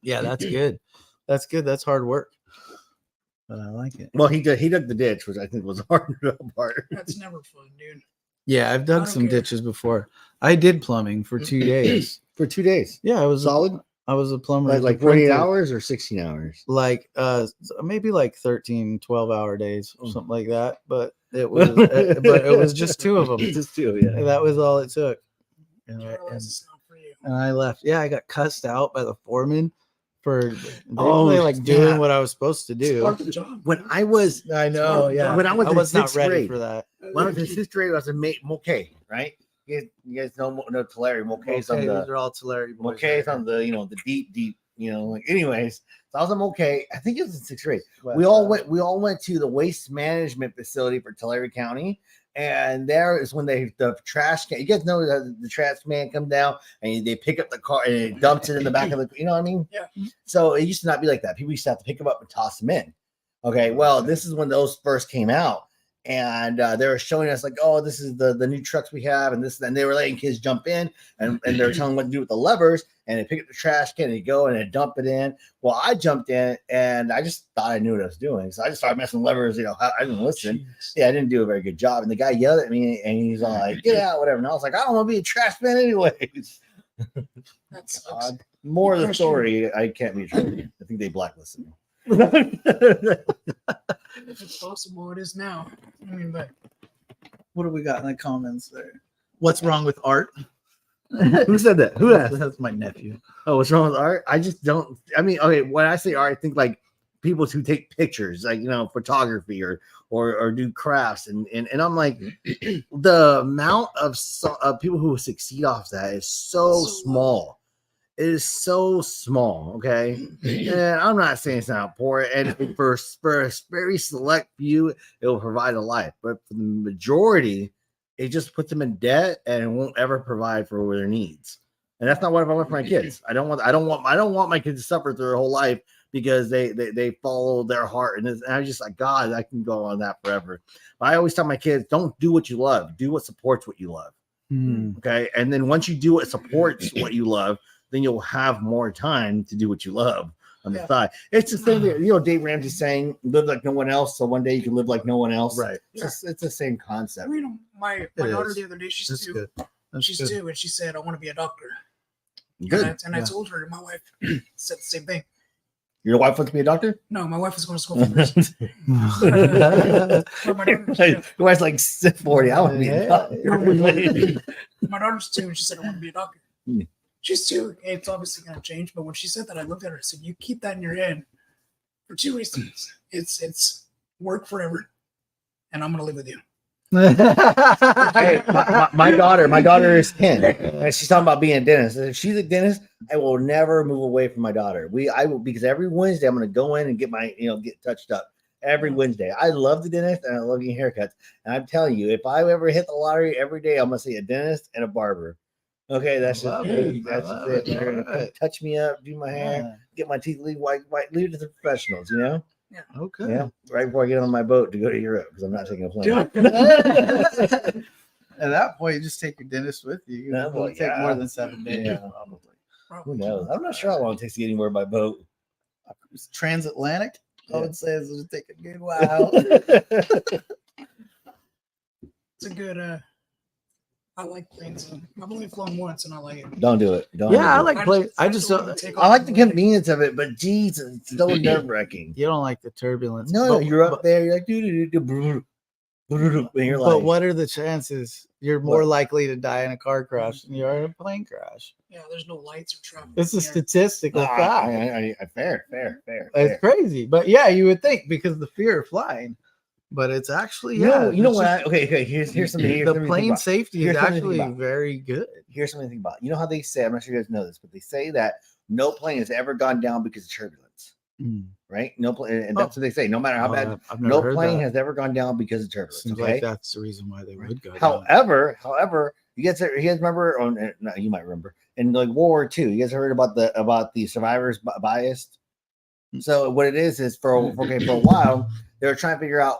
Yeah, that's good. That's good. That's hard work. But I like it. Well, he dug the ditch, which I think was the hard part. That's never fun, dude. Yeah, I've I dug don't some care. ditches before. I did plumbing for 2 days. For 2 days. Yeah, I was Solid? I was a plumber. Like at the 48 Printer. hours or 16 hours. Like maybe like 13, 12-hour days or Oh. something like that. But it was but it was just 2 of them. Just 2, yeah. That was all it took. You realize it's not for you. And I left. Yeah, I got cussed out by the foreman for Oh, basically like doing yeah. what I was supposed to do. Part of the job. When I was I know, yeah. When I was in not sixth ready grade. for that. when I was in 6th grade, I was a Mulcahy, right? You guys know Tulare. Mulcahy's on Okay, the those are all Tulare boys. Mulcahy's right on the the deep, like anyways. So I was in Mulcahy. I think it was in 6th grade. here. We all went to the waste management facility for Tulare County, and there is when the trash can. You guys know that the trash man come down and they pick up the car and it dumps it in the back of the. You know what I mean? Yeah. So it used to not be like that. People used to have to pick them up and toss them in. Okay. Well, this is when those first came out, and they were showing us like, oh, this is the new trucks we have, and this, and they were letting kids jump in, and they were telling them what to do with the levers, and they pick up the trash can and they go and they dump it in. Well, I jumped in and I just thought I knew what I was doing, so I just started messing with levers. I didn't listen. Jeez. Yeah, I didn't do a very good job, and the guy yelled at me, and he's all like, "Get out, whatever." And I was like, "I don't want to be a trash man, anyways." That sucks. More of the Question. story, I can't be a trash man. I think they blacklisted me. If it's possible, it is now. I mean, but What do we got in the comments there? What's wrong with art? Who said that? Who asked? That's my nephew. Oh, what's wrong with art? I just don't. I mean, okay, when I say art, I think like people who take pictures, like photography or do crafts, and I'm like, the amount of people who succeed off that is so small. It is so small. Okay, and I'm not saying it's not poor, and for a very select few, it will provide a life, but for the majority, it just puts them in debt and it won't ever provide for their needs. And that's not what I want for my kids. I don't want my kids to suffer through their whole life because they follow their heart. And I just like, God, I can go on that forever. But I always tell my kids, don't do what you love. Do what supports what you love. Okay. And then once you do what supports what you love, then you'll have more time to do what you love on the side. It's the same thing. Dave Ramsey saying, live like no one else. So one day you can live like no one else. Right. It's the same I concept. mean, my It daughter is. the other day, she's That's 2. good. That's She's good. 2, and she said, "I want to be a doctor." Good. And I told her, my wife said the same thing. Your wife wants to be a doctor? No, my wife was going to school for nursing. But my daughter's Your wife's like 40. I want to be a Yeah. doctor. My daughter's 2, and she said, "I want to be a doctor." Hmm. She's 2. It's obviously going to change. But when she said that, I looked at her and said, "You keep that in your head for 2 reasons. It's work forever, and I'm going to live with you. Hey, my daughter is 10, and she's talking about being a dentist. If she's a dentist, I will never move away from my daughter. I will, because every Wednesday I'm going to go in and get my, get touched up every Wednesday. I love the dentist and I love getting haircuts. And I'm telling you, if I ever hit the lottery every day, I'm going to see a dentist and a barber. Okay, that's just Love it. it. That's I just love it. it. They're gonna Alright. touch me up, do my hair, get my teeth leave white, leave it to the professionals. Okay. Yeah, right before I get on my boat to go to Europe because I'm not taking a plane. At that point, you just take your dentist with you. No, It won't well, take more yeah. than 7 days, Yeah. probably. Who knows? I'm not sure how long it takes to get anywhere by boat. It's transatlantic. I Yeah. would say it's going to take a good while. It's a good. I like planes. I've only flown once, and I like it. Don't do it. Don't. Yeah, I do it. like planes. I just don't don't. wanna take I off like the and land. convenience of it, but geez, it's so nerve wracking. You don't like the turbulence. No, But- you're up but- there. You're like, and you're But like, what are the chances you're more What? likely to die in a car crash than you are in a plane crash? Yeah, there's no lights or traffic. It's a there. statistical Ah, fact. fair. It's crazy, but yeah, you would think because of the fear of flying, but it's actually You know it's what? just- Okay. Here's something. Here's the something to think plane about. safety Here's is something to think actually about. very good. Here's something to think about. You know how they say, I'm not sure you guys know this, but they say that no plane has ever gone down because of turbulence, right? No plane, and that's what they say. No matter how bad, I've never no heard plane that. has ever gone down because of turbulence. Seems Okay. like that's the reason why they would go. down. However, you guys remember? No, you might remember in like World War II. You guys heard about the survivors bias? So what it is for a while they were trying to figure out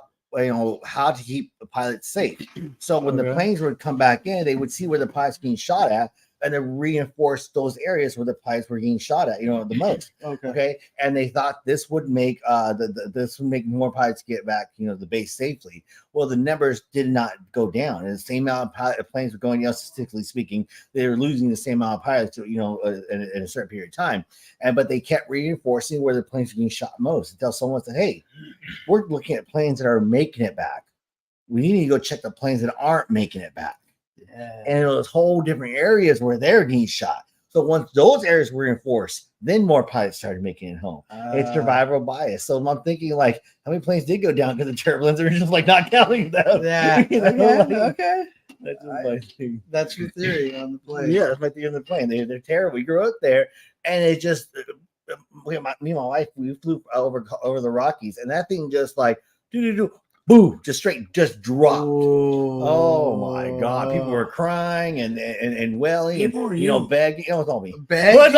how to keep the pilots safe. So when the Okay. planes would come back in, they would see where the pilots being shot at, and then reinforce those areas where the pilots were getting shot at, the most. Okay, and they thought this would make this would make more pilots get back, the base safely. Well, the numbers did not go down, and the same amount of planes were going down. Statistically speaking, they were losing the same amount of pilots, in a certain period of time. But they kept reinforcing where the planes were getting shot most until someone said, "Hey, we're looking at planes that are making it back. We need to go check the planes that aren't making it back." And those whole different areas where they're getting shot. So once those areas were reinforced, then more pilots started making it home. It's survival bias. So I'm thinking, like, how many planes did go down because of turbulence? They're just like not counting them. Yeah. Okay. That's just my thing. That's your theory on the plane. Yeah, that's my theory on the plane. They're terrible. We grew up there, and it just me and my wife, we flew over the Rockies, and that thing just like boo, just dropped. Oh my God! People were crying and wailing, and begging. It was all me. Begging?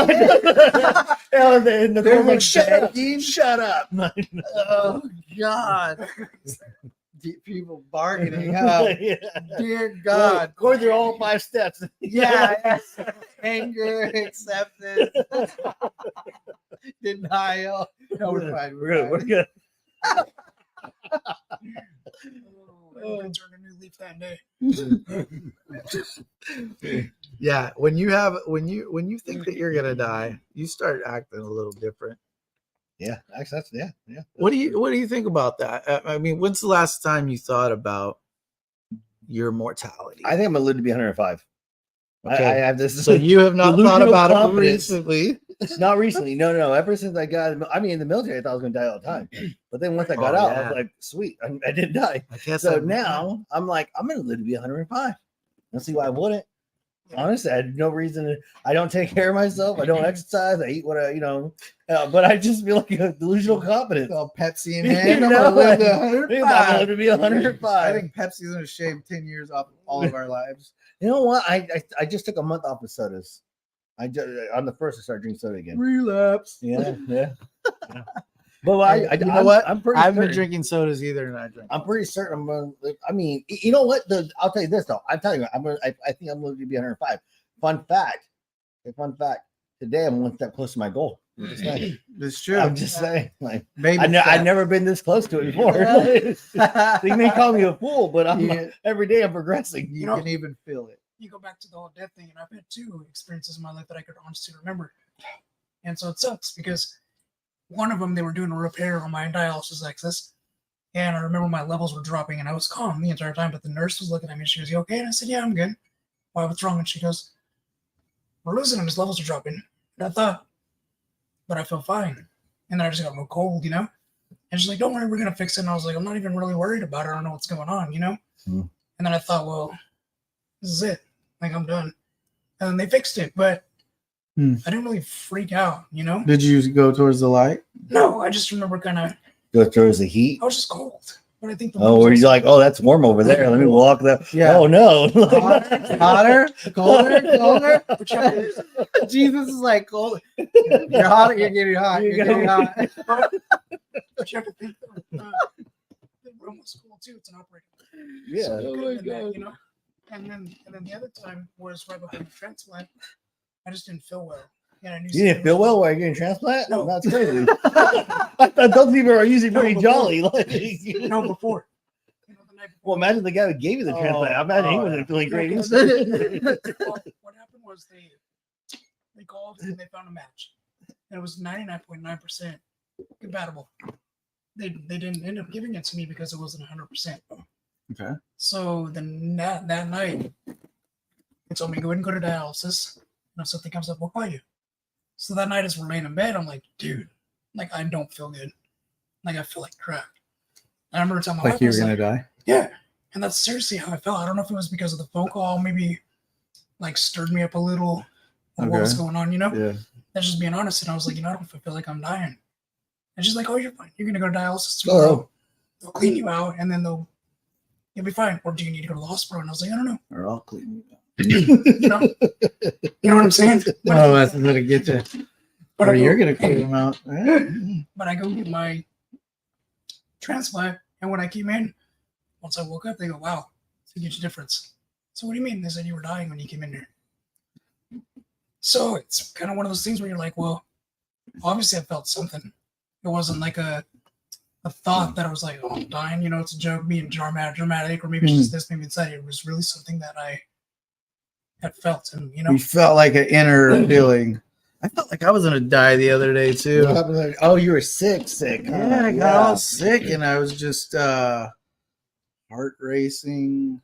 And the They're girl like, begging? shut up. Oh God! People bargaining, huh? Yeah. Dear God! Going through all 5 steps. Yeah, anger, acceptance, denial. No, we're fine. We're good. Oh, I turned a new leaf that day. Yeah, when you think that you're gonna die, you start acting a little different. Yeah, actually, yeah. What do you think about that? I mean, when's the last time you thought about your mortality? I think I'm gonna live to be 105. Okay. I have this. So you have not thought delusional about it confidence. recently. Not recently. No. Ever since I got, in the military, I thought I was going to die all the time. But then once I got out, I was like, sweet, I didn't die. I guess So now I'm like, I'm going to live to be 105. Let's see why I wouldn't. Honestly, I had no reason. I don't take care of myself. I don't exercise. I eat what but I just feel like a delusional confidence. All Pepsi in hand. I'm I'm gonna gonna live to 105. I'm live to be 105. I think Pepsi's gonna shave 10 years off all of our lives. You know what? I just took a month off of sodas. On the first I started drinking soda again. Relapse. Yeah. But You know what? I'm pretty I haven't been certain. drinking sodas either, and I drink. I'm pretty certain I'm gonna live. I mean, you know what? I'll tell you this though. I'm telling you, I think I'm going to be 105. Fun fact. Today I'm one step closer to my goal. I'm just saying. It's true. I'm just saying. Like, Maybe I've never been this close to it before. They may call me a fool, but every day I'm progressing. You can even feel it. You go back to the whole death thing, and I've had 2 experiences in my life that I could honestly remember. And so it sucks because one of them, they were doing a repair on my dialysis access. And I remember my levels were dropping, and I was calm the entire time. But the nurse was looking at me, and she goes, "You okay?" And I said, "Yeah, I'm good." "Why, what's wrong?" And she goes, "We're losing him. His levels are dropping." And I thought, but I feel fine. And then I just got real cold, And she's like, "Don't worry, we're going to fix it." And I was like, I'm not even really worried about it. I don't know what's going on, And then I thought, well, this is it. Like, I'm done. And then they fixed it, but I didn't really freak out, you know? Did you go towards the light? No, I just remember kind of, Go towards the heat. I was just cold. But I think the Oh, where you're like, oh, that's warm over there. Let me walk that. Yeah. Oh no. Hotter, colder, colder. But you have to- Jesus is like cold. You're hot. You're getting hot. You're getting hot. but you have to think the room was cool too. It's an operating room. Yeah. So it Oh could've my been that, God. you know? And then the other time was right before the transplant. I just didn't feel well. And I knew You didn't something feel was well while you're getting transplant? No. That's crazy. I thought those people are usually pretty No, jolly. Like, wrong. No, before. You know, the night before. well, imagine the guy who gave you the transplant. I imagine he wasn't feeling great Yeah, either. Well, what happened was they called and they found a match. And it was 99.9% compatible. They didn't end up giving it to me because it wasn't 100%. Okay. So then that night, they told me go ahead and go to dialysis. And if something comes up, we'll call you. So that night, as we're laying in bed, I'm like, dude, like I don't feel good. Like I feel like crap. And I remember telling my Like wife, you I were was gonna like, die. yeah. And that's seriously how I felt. I don't know if it was because of the phone call, maybe like stirred me up a little, or what was Okay. going on, you know? Yeah. That's just being honest. And I was like, you know, I don't feel like I'm dying. And she's like, oh, you're fine. You're gonna go to dialysis tomorrow. They'll clean you out, and then you'll be fine. Or do you need to go to the hospital? And I was like, I don't know. Or I'll clean you. You know, you know what I'm saying? Oh, that's gonna get you. But Or I go- you're gonna clean them out. But I go get my transplant, and when I came in, once I woke up, they go, wow, it's a huge difference. So what do you mean? They said you were dying when you came in here. So it's kind of one of those things where you're like, well, obviously I felt something. It wasn't like a thought that I was like, oh, I'm dying. You know, it's a joke, being dramatic, or maybe it's just this, maybe inside. It was really something that I had felt, and you know, You felt like an inner feeling. I felt like I was gonna die the other day too. What happened? Oh, you were sick. Yeah, I got all sick and I was just heart racing,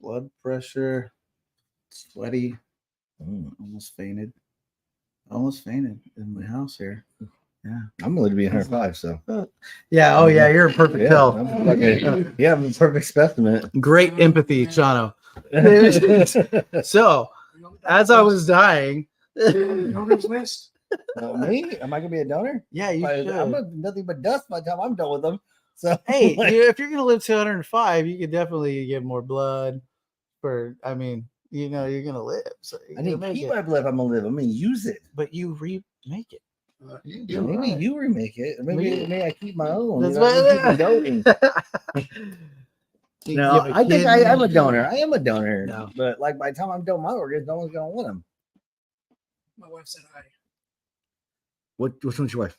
blood pressure, sweaty. Almost fainted. Almost fainted in my house here. Yeah. I'm going to be 105, so. Yeah. Oh yeah, you're a perfect health. I'm a perfect specimen. Great empathy, Chano. So as I was dying, Donor's list. Me? Am I going to be a donor? yeah, you I'm should. nothing but dust by the time I'm done with them. So, Hey, like, if you're gonna live to 105, you could definitely give more blood. For I mean, you know, you're gonna live. So I need to make keep it. my blood if I'm going to live. I'm going to use it. But you remake it. You're Maybe right. you remake it. Maybe I keep my own. That's You know, what- keep donating. You No, give a I think kid- I am a donor. I am a donor. No. But like by the time I'm done my organs, no one's gonna want them. My wife said hi. Which one's your wife?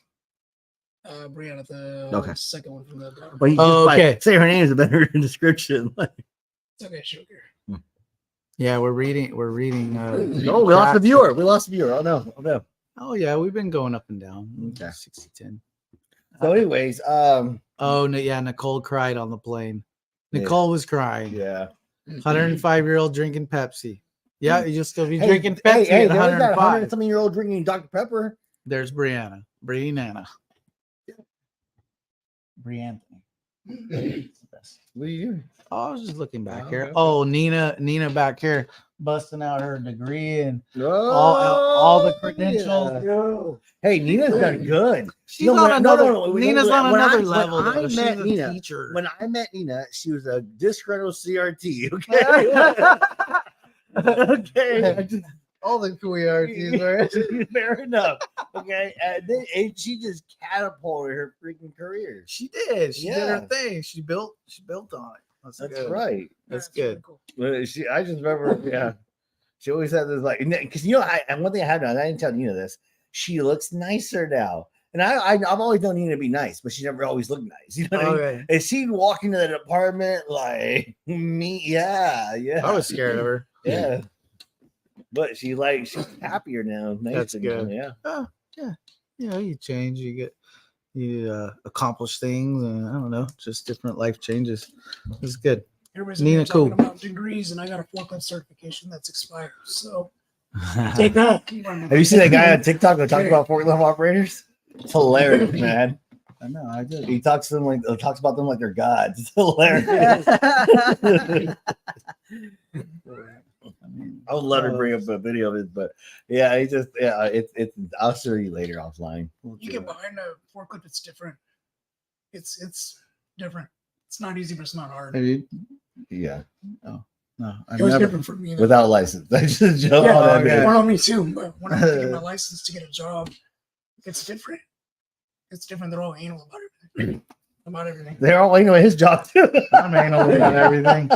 Brianna, the Okay. second one from the daughter. Well, you Oh, just okay. say her name is a better description. It's okay, she'll care. Yeah, we're reading. Oh, we lost a viewer. We lost a viewer. Oh no. Oh no. Oh yeah, we've been going up and down. Okay. 60-10. So, anyways, Oh no, yeah, Nicole cried on the plane. Yeah. Nicole was crying. yeah. 105-year-old drinking Pepsi. Yeah, you'll still be Hey, drinking Pepsi hey, at there was that 105. something-year-old drinking Dr. Pepper. There's Brianna. Brianna. Brianthony. What are you doing? Oh, I was just looking back Oh, here. okay. Oh, Nina back here busting out her degree and Oh, all the credentials. yeah. Hey, Nina's done good. she's No, on no, another. no, no, Nina's when on I- another when level. I though. She's met a Nina, teacher. When I met Nina, she was a disgruntled CRT. Okay. Okay. all the QERTs were. Fair enough. Okay. And she just catapulted her freaking career. She did. She did her Yeah. thing. She built on it. That's That's good. right. That's really good. cool. But I just remember, yeah. She always had this like, because you know, and one thing I have done, I didn't tell Nina this. She looks nicer now, and I've always known Nina to be nice, but she never always looked nice. You know what I mean? Okay. And she'd walk into the apartment like me, yeah. I was scared of her. yeah. But she's happier now. Nice That's and- good. Yeah. You know, you change, you accomplish things, and I don't know, just different life changes. It's good. Everybody's Nina, Nina talking cool. about degrees, and I got a forklift certification that's expired. So take that. Have you seen that guy on TikTok that talks about forklift operators? It's hilarious, man. I know. I did. He talks about them like they're gods. It's hilarious. I would love to bring up a video of it, but yeah, it's. I'll show you later offline. You get behind a forklift, it's different. It's different. It's not easy, but it's not hard. Yeah. No, It was different for me. Without a license. I just jump Yeah, on that okay. bit. Well, me too. But when I have to get my license to get a job, it's different. It's different. They're all anal about everything. About everything. They're all anal at his job too. I'm anal about everything.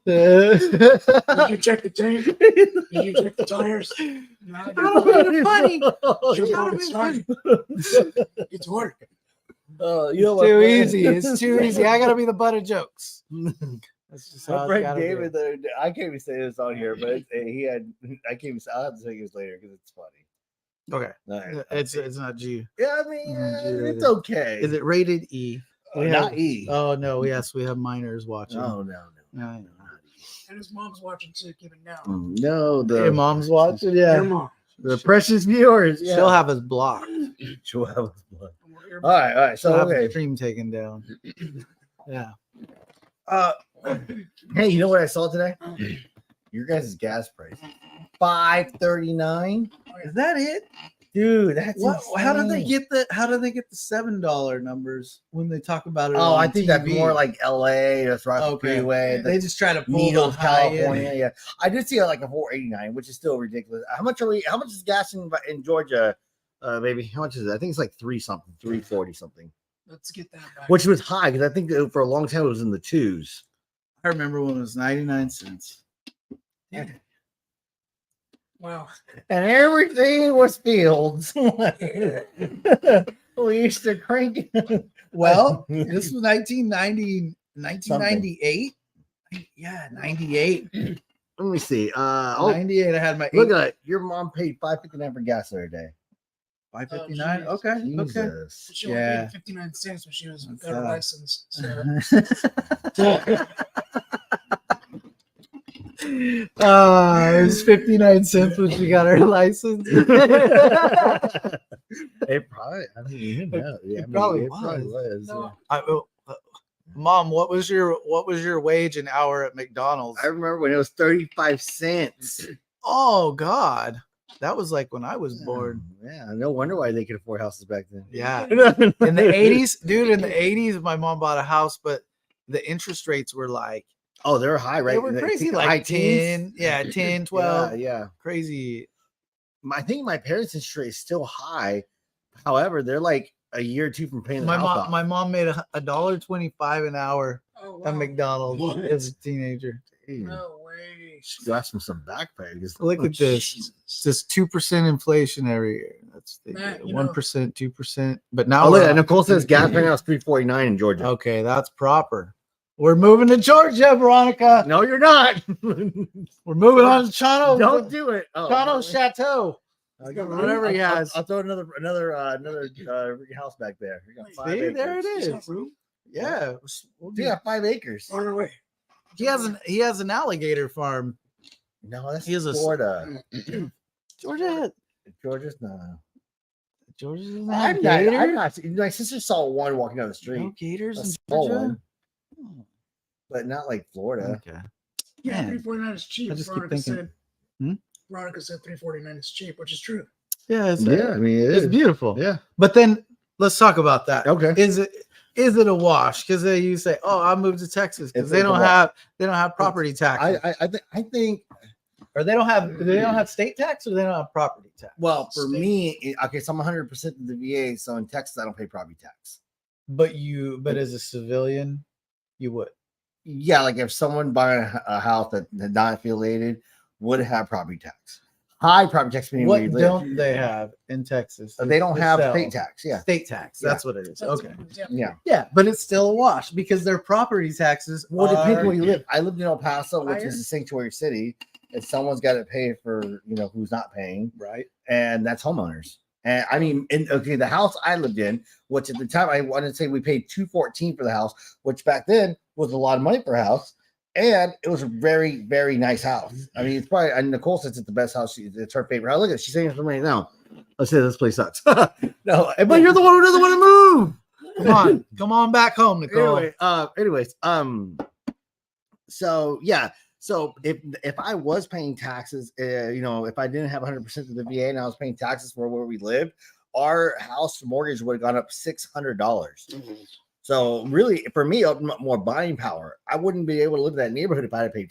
Did you check the tank? Did you check the tires? No, funny. It's work. You know Too easy. It's too easy. I gotta be the butt of jokes. That's just My how it's friend gotta David, be. I can't even say this on here, but I can't even. I'll have to say this later because it's funny. Okay, All right. it's not G. Yeah, I mean, Mm, it's okay. Is it rated E? Not E? Oh no, yes, we have minors watching. No, no. No. And his mom's watching too, giving now. No, Your mom's watching. Your Yeah, mom. the precious viewers. Yeah. she'll have us blocked. She'll have us blood. Your All right. She'll So have the okay. stream taken down. Yeah. Hey, you know what I saw today? Your guys' gas price, $5.39. Is that it? Dude, that's What? How did they insane. get the? How did they get the $7 numbers when they talk about it? Oh, on I think that's TV? more like LA. That's right. Okay. Freeway. They just try to pull Needles, the high end. California. Yeah, I did see like a 489, which is still ridiculous. How much is gas in Georgia? Baby, how much is it? I think it's like 340 something, Let's get that back. which was high because I think that for a long time it was in the twos. I remember when it was 99 cents. Wow. And everything was fields. We used to crank it. Well, this was 1998. Yeah, 98. Let me see. 98. I had my Look at it. Your mom paid $5.59 for gas the other day. 559. Oh, Okay. Okay. Jesus. She only Yeah. paid 59 cents when she was That's got her sad. license. So. It was 59 cents when she got her license. It probably. I mean, you know, yeah, It probably was. No, Mom, what was your wage an hour at McDonald's? I remember when it was 35 cents. Oh God, that was like when I was born. Yeah, no wonder why they could afford houses back then. Yeah, in the 80s, dude. In the 80s, my mom bought a house, but the interest rates were like Oh, they're high, right? they were crazy, high like teens. 10, 12, Yeah. crazy. I think my parents' interest rate is still high. However, they're like a year or two from paying the My house mom, off. my mom made $1.25 an hour oh, at wow. McDonald's What? as a teenager. No way. She got some back pay. Look at this. It's just 2% inflation every year. That's Matt, you know- 1%, 2%. But now Oh, look, we're Nicole says gas right now is $3.49 in Georgia. okay. That's proper. We're moving to Georgia, Veronica. No, you're not. We're moving on to Chano. Don't do it. Oh, Chano Chateau. Whatever he has. I'll throw another house back there. You got See, 5 acres. there it She's is. got room. Yeah. Yeah, 5 acres. On her way. He has an alligator farm. No, that's He is a- Florida. Georgia. Georgia's no. Georgia doesn't have I'm not. gators. I'm not. My sister saw one walking down the street, No gators A in small Georgia. one. but not like Florida. Okay. Yeah, Man, 349 is cheap. I just keep Veronica thinking- said. Hmm? Veronica said 349 is cheap, which is true. Yeah, it's, I mean, it it's beautiful. Yeah. But then let's talk about that. Okay. Is it a wash? Because you say, "Oh, I moved to Texas," because It's they a don't wash. have property taxes, I think. or they don't have state tax, or they don't have property tax. Well, for State. me, okay, so I'm 100% of the VA. So in Texas, I don't pay property tax. But as a civilian, you would. Yeah, like if someone buying a house that not affiliated would have property tax. High property tax meaning where What you live. don't they have in Texas? They don't to have sell? state tax. Yeah. State tax. That's what it is. That's Okay. Yeah. Yeah, but it's still a wash because their property taxes. Well, it depends are where you live. I lived in El Paso, which higher. is a sanctuary city, and someone's got to pay for who's not paying, right. and that's homeowners. And I mean, the house I lived in, which at the time I wanted to say we paid $214 for the house, which back then was a lot of money for a house, and it was a very, very nice house. I mean, it's probably, and Nicole says it's the best house. It's her favorite house. Look at it. She's saying it for me now. Let's say this place sucks. No, but you're the one who doesn't want to move. Come on back home, Nicole. Anyways, so yeah, so if I was paying taxes, if I didn't have 100% of the VA and I was paying taxes for where we lived, our house mortgage would have gone up $600. Mhm. So really, for me, opened up more buying power. I wouldn't be able to live in that neighborhood if I had to pay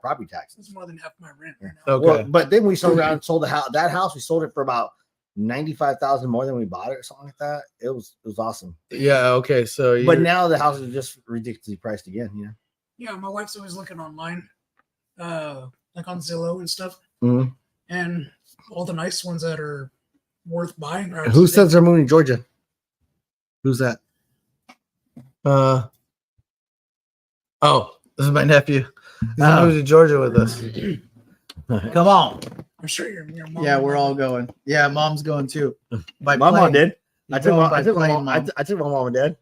property taxes. It's more than half my rent right now. Okay. Well, but then we sold around, sold the house. That house we sold it for about 95,000 more than we bought it, or something like that. It was awesome. Yeah. Okay. So, But now the house is just ridiculously priced again. Yeah, my wife's always looking online, like on Zillow and stuff, Mhm. and all the nice ones that are worth buying. Are Who says they're moving to Georgia? Who's that? oh, this is my nephew. He's Oh. moving to Georgia with us. Come on. I'm sure your mom. Yeah, we're all going. Yeah, mom's going too. By My mom plane. did. You're I took, going my, by I, took my plane, mom, I, Mom. t- I took my mom and dad.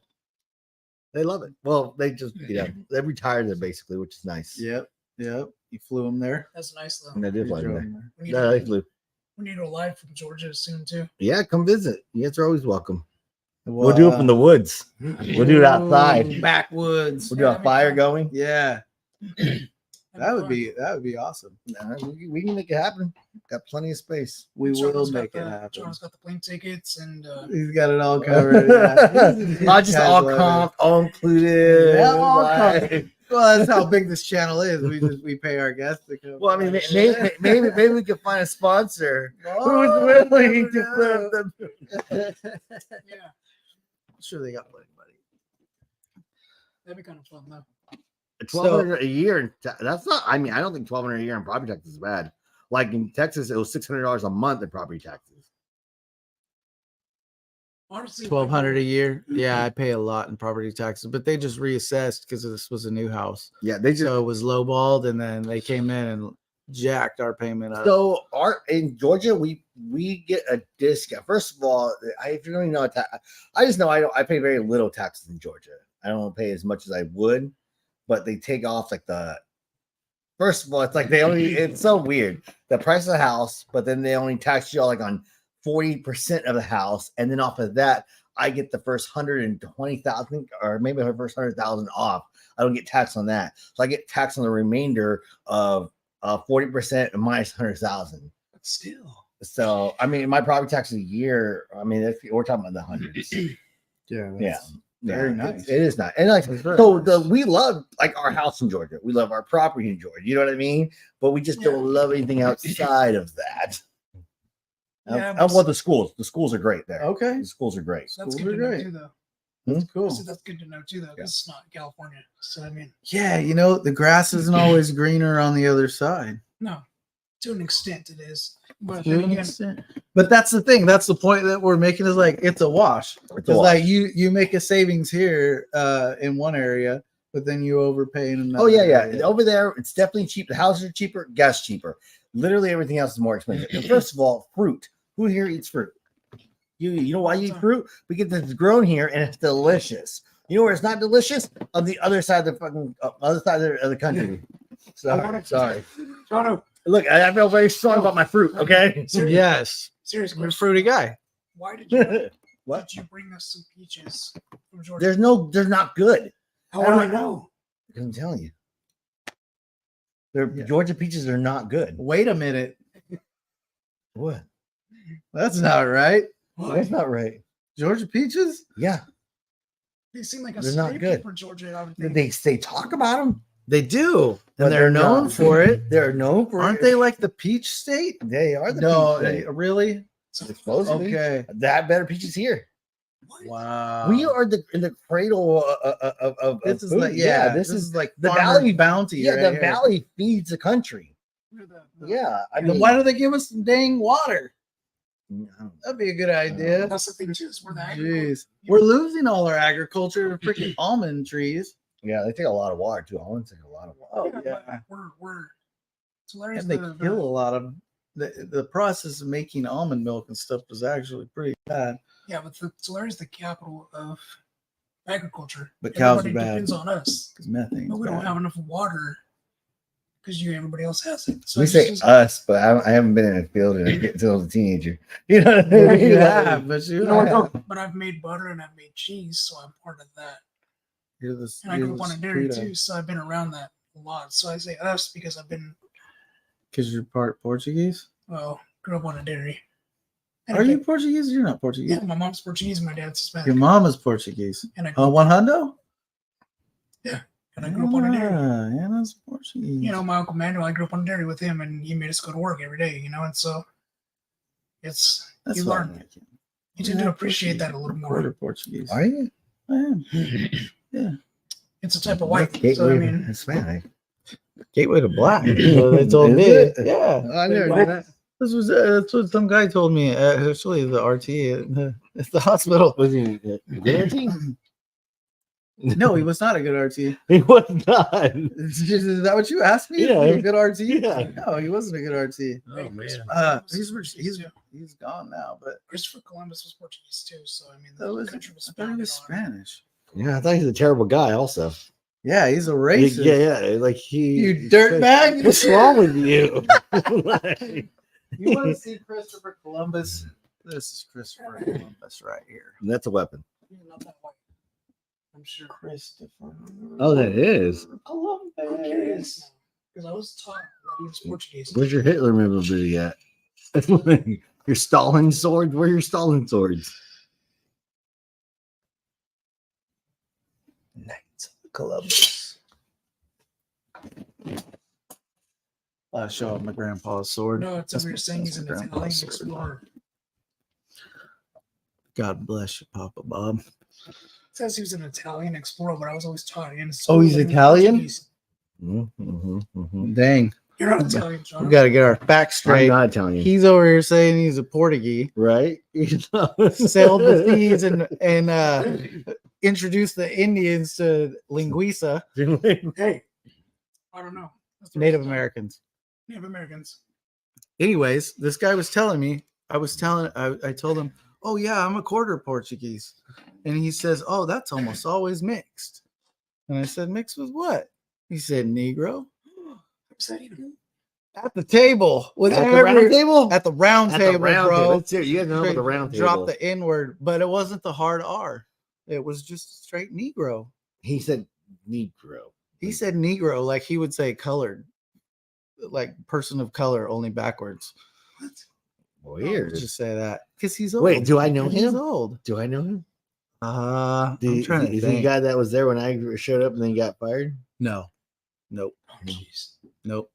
They love it. Well, they just, they retired there basically, which is nice. Yep. You flew them there. That's nice though. And they did You fly drove there. 'em there. We need, No, they to, flew. we need to go live from Georgia soon too. Yeah, come visit. You guys are always welcome. Well, We'll do it from the woods. We'll do it outside. Ooh, backwoods. We'll do a fire going. Yeah, That'd that would fun. be awesome. We can make it happen. Got plenty of space. We John's will got make it the- happen. John's got the plane tickets and He's got it all covered. Yeah. Not just Guys all love it. comp, all included. Yeah, all like- Well, that's how big this channel is. We pay our guests to come. Well, I mean, maybe we could find a sponsor Oh, who's willing never to know. put them. yeah, I'm sure they got plenty of money. that'd be kind of fun though. $1,200 a year. That's not. I mean, I don't think $1,200 a year in property taxes is bad. Like in Texas, it was $600 a month in property taxes. Honestly, $1,200 a year. Yeah, I pay a lot in property taxes, but they just reassessed because this was a new house, Yeah, they just. so it was lowballed, and then they came in and jacked our payment up. So in Georgia, we get a discount. First of all, if you don't even know, I just know I pay very little taxes in Georgia. I don't pay as much as I would, but they take off like the. First of all, it's like it's so weird. The price of the house, but then they only tax you like on 40% of the house, and then off of that, I get the first 120,000 or maybe the first 100,000 off. I don't get taxed on that, so I get taxed on the remainder of 40% minus 100,000. but still, So I mean, my property taxes a year. I mean, we're talking about the hundreds. Yeah, Very nice. It is nice, and like That's very so, nice. we love like our house in Georgia. We love our property in Georgia. You know what I mean? But we just don't love anything outside of that. Yeah, I love the schools. The schools are great there. Okay, The schools are great. so that's Schools good are to know great. too though. that's cool. So that's good to know too though, because it's not California. So I mean, Yeah, the grass isn't always greener on the other side. no, to an extent it is, but To then an again, extent. But that's the thing. That's the point that we're making is like it's a wash. It's a Because wash. like you make a savings here in one area, but then you overpay in another. Oh yeah. area. Over there, it's definitely cheap. The houses are cheaper, gas cheaper. Literally everything else is more expensive. And first of all, fruit. Who here eats fruit? You know why you eat fruit? Because it's grown here and it's delicious. You know where it's not delicious? On the other side of the fucking other side of the country. Sorry. Chano, Look, I feel very strong about my fruit. Okay. Yes, serious you're a question. fruity guy. Why did you What? did you bring us some peaches from Georgia? They're not good. How do I know? I'm telling you. Yeah. Georgia peaches are not good. Wait a minute. What? That's not right. That's not right. Georgia peaches? Yeah. They seem like a They're not staple good. for Georgia. I would think. They talk about them. They do. But And they're they're known not. for it. They're known for Aren't it. they like the peach state? They are the No, peach state. really? So, It's supposed to be. Okay. That better peaches here. what? Wow. We are in the cradle of This is food. like this is like the Farmer's valley- bounty. Yeah, right the here. valley feeds the country. Where the- Yeah, I Then mean, why don't they give us some dang water? I don't know. That'd be a good idea. That's the thing too. Is where the Jeez, we're losing all our agriculture to freaking almond trees. Yeah, they take a lot of water too. Almonds take a lot of water. Oh yeah, We're it's hilarious. and they the- kill a lot of the process of making almond milk and stuff is actually pretty bad. Yeah, but Tulare is the capital of agriculture. But cows are Everybody bad depends on us. because methane. But we don't have enough water because everybody else has it. So We I say just- us, but I haven't been in a field until I was a teenager. You know what I mean? You Like, have, but you don't. but I've made butter and I've made cheese, so I'm part of that. You're the, And I grew up on a dairy too, so I've been around that a lot. So I say us because I've been, because you're part Portuguese. grew up on a dairy. And Are I you think- Portuguese? You're not Portuguese. Yeah, my mom's Portuguese and my dad's Hispanic. Your mom is Portuguese. And I Oh, one hundo. and I grew up on a dairy. Yeah, that's Portuguese. You know, my uncle Manuel, I grew up on a dairy with him, and he made us go to work every day. You know, and so that's you what learn. I'm thinking. You tend to appreciate that a little more. Quarter Portuguese. Are you? I am. It's a type of white. Gateway So I to mean, Hispanic. Gateway to black. So they told Is me. it? Yeah. I never What? knew that. That's what some guy told me. Actually, the RT at the hospital. Was he a good RT? No, he was not a good RT. He was not. Is that what you asked me? Yeah. Was he a good RT? Yeah. No, he wasn't a good RT. Oh man. He's gone now, but Christopher Columbus was Portuguese too. So I mean, that the was, country was I thought he founded was on. Spanish. Yeah, I thought he's a terrible guy. Also, Yeah, he's a racist. yeah. Like he. You dirtbag. What's wrong with you? Like, You want to see Christopher Columbus? This is Christopher Columbus right here. that's a weapon. Yeah, not that white. I'm sure. Christopher. Oh, that is. I'm Columbus. curious now because I was taught that he was Portuguese. Where's your Hitler movie at? Your Stalin swords? Where are your Stalin swords? Knights of Columbus. I'll show off my grandpa's sword. No, it's That's over my- here saying he's that's an my Italian grandpa's sword. explorer. God bless you, Papa Bob. It says he was an Italian explorer, but I was always taught in Oh, he's school that he was Italian? Portuguese. Dang, You're not Italian, John. we got to get our facts I'm straight. not Italian. He's over here saying he's a Portuguese. Right? Sailed the seas and introduced the Indians to linguiça. Hey, I don't know. That's the Native first time. Americans. Native Americans. Anyways, this guy was telling me, I told him, oh yeah, I'm a quarter Portuguese. And he says, oh, that's almost always mixed. And I said, mixed with what? He said, Negro. What's that even? At the table. With At the round table? At the round At table, the round bro. table. Let's hear it. You guys know about the round table. Drop the N word, but it wasn't the hard R. It was just straight Negro. He said Negro. He said Negro like he would say colored, like person of color, only backwards. Weird. Just say that because he's old. Wait, do I know He's him? old. Do I know him? I'm trying to Is he the think. guy that was there when I showed up and then he got fired? No, nope, Oh, jeez. nope,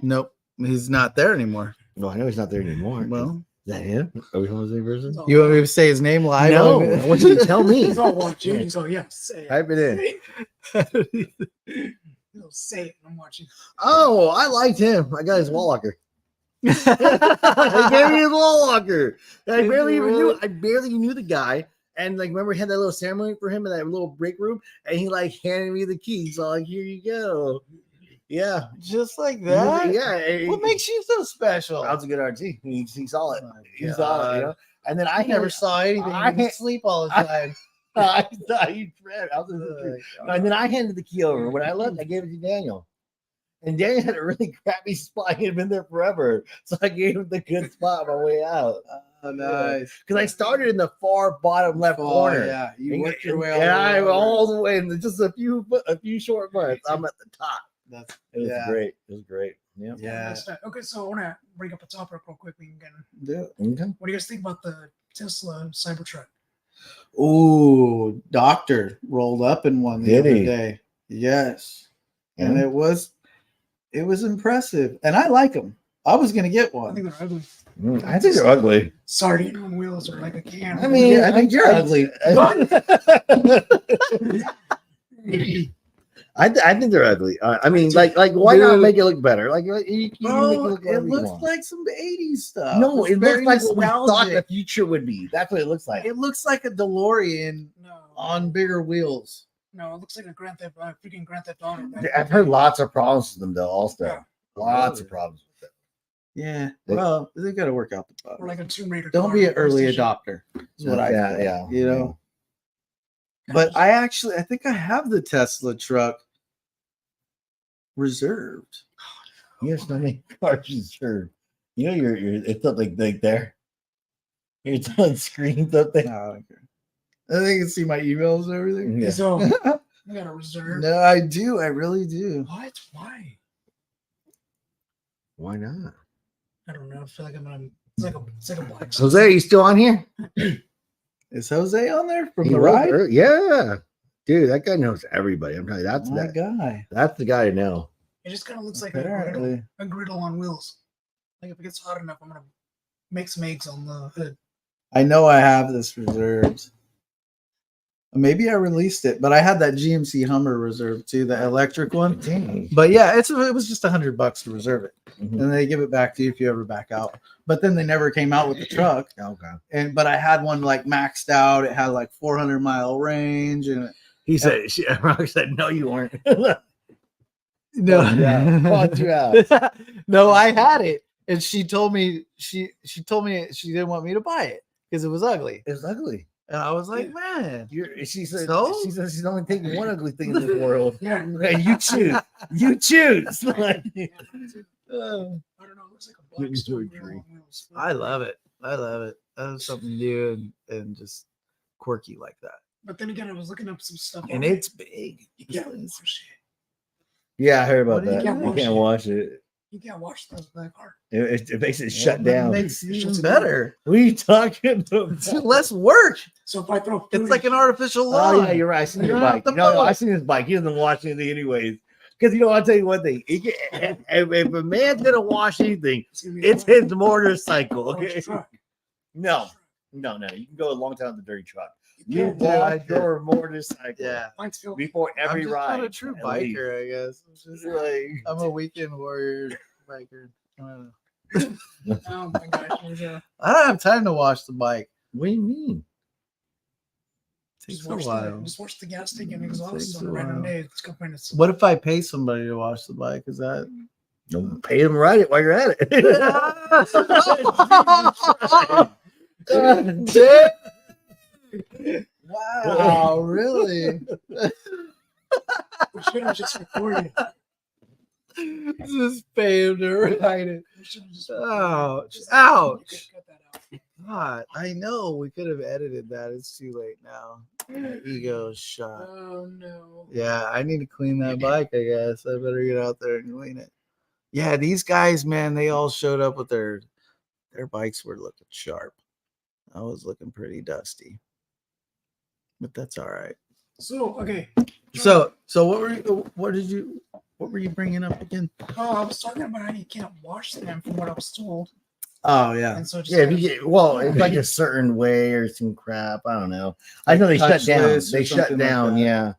nope. He's not there anymore. No, I know he's not there anymore. Well, Is that him? Are we from the same person? you want me to say his name live? No, I want you to tell me. He's all watching. He's all, yeah, say it. Type it in. He'll say it. I'm watching. Oh, I liked him. I got his wall locker. I gave me his wall locker. I Did barely you even really? knew. I barely knew the guy. And like, remember, we had that little ceremony for him in that little break room, and he like handed me the keys. So like, here you go. Yeah, Just like that. yeah. What makes you so special? I was a good RT. He saw it. Oh my He saw it. You God. know. And then I never saw anything. I I had- sleep all the time. I thought he read. I was in the street. And then I handed the key over. When I left, I gave it to Daniel. And Daniel had a really crappy spot. He had been there forever. So I gave him the good spot on my way out. Oh, nice. Because I started in the far bottom left Oh, corner. yeah, you And- worked your way and I over. all the way. And just a few short months, I'm at the top. That's It was Yeah. great. It was great. Yeah. yeah. Okay, so I want to bring up a topic real quick. We can get in. Do Okay. What do you guys think about the Tesla Cybertruck? Ooh, doctor rolled up in one the Did other he? day. Yes, and Yeah. it was impressive, and I like them. I was gonna get I one. think they're ugly. I think they're ugly. Sardine on wheels or like a can. I mean, Yeah, I think you're ugly. I think they're ugly. I mean, like, why not Dude. make it look better? Like, you can make it Bro, look it whatever you looks want. like some '80s stuff. No, It's it very looks like what we thought the nostalgic. future would be. That's what it looks like. It looks like a DeLorean No, on bigger wheels. no, it looks like a freaking Grand Theft Auto. I've heard lots of problems with them, though. Also, Yeah. lots of Really? problems with them. Yeah, They- well, they got to work out the Or bugs. like a Tomb Raider. Don't car be on an early PlayStation. adopter. Is what I Yeah, think, yeah, you know. But I think I have the Tesla truck. reserved. You have so many cars reserved. You know, you're it's up like there. It's on screens up there. No, I don't care. I think you can see my emails and everything. Yeah. So I got a reserve. No, I do. I really do. What? Why? Why not? I don't know. I feel like I'm gonna. It's like a black. Jose, are you still on here? Is Jose on there from He the was ride? yeah. Dude, that guy knows everybody. I'm telling you, that's My that. guy. That's the guy to know. It just kind of looks like Apparently. a griddle on wheels. Like if it gets hot enough, I'm gonna make some eggs on the hood. I know I have this reserved. Maybe I released it, but I had that GMC Hummer reserved too, the electric one. Dang. But yeah, it was just $100 to reserve it, Mhm. and they give it back to you if you ever back out. But then they never came out with the truck, Okay. but I had one like maxed out. It had like 400-mile range, and He said, Rock said, no, you weren't. no, Called you out. no, I had it, and she told me she told me she didn't want me to buy it because it was ugly, It's ugly. and I was like, man, She said So? she says she's only taking one ugly thing in this world. Yeah. And you choose. You choose. Like, Yeah, uh, I don't know. It looks like a Get black into stone a griddle tree. on wheels. I love it. I love it. That was something new and just quirky like that. But then again, I was looking up some stuff. And on it's big. you can't wash yeah, I heard about What do you that. can't You can't wash it. it. You can't wash those that car. It makes it shut Well, that down. makes it even Shuts it better. What are you talking It's about? less work. So if I throw food, It's like an artificial Oh lawn. yeah, you're right. I seen You your don't have bike. to No, mow I it. seen his bike. He doesn't wash anything anyways. Because I'll tell you one thing. If a man's gonna wash anything, it's gonna be it's a his motorcycle. truck. Okay. Truck. No. You can go a long time with the dirty truck. You You can't do, I wash do. your motorcycle. Yeah. Mine's filled. Before every I'm just ride. not a true at least. biker, I guess. I'm, just, Like, I'm a weekend warrior biker. I don't know. Oh my gosh. I don't have time to wash the bike. what do you mean? It takes Just a wash, while. just wash the gas tank and Takes exhaust on a a random while. day. Let's go find it. What if I pay somebody to wash the bike? Is that Don't pay them to ride it while you're at it. Wow, really? We should have just recorded. Just pay him to ride it. We should have just Ouch. Just- Ouch. You could cut that out. God, I know we could have edited that. It's too late now. My ego is shot. Oh no. Yeah, I need to clean that bike, I guess. I better get out there and clean it. Yeah, these guys, man, they all showed up with their bikes were looking sharp. I was looking pretty dusty. But that's all right. So okay. So what were you bringing up again? Oh, I was talking about how you can't wash them from what I was told. Oh yeah. And so just Yeah, if you get it's like a certain way or some crap. I don't know. I know they shut down. Touchless or They shut something like down. that. Yeah.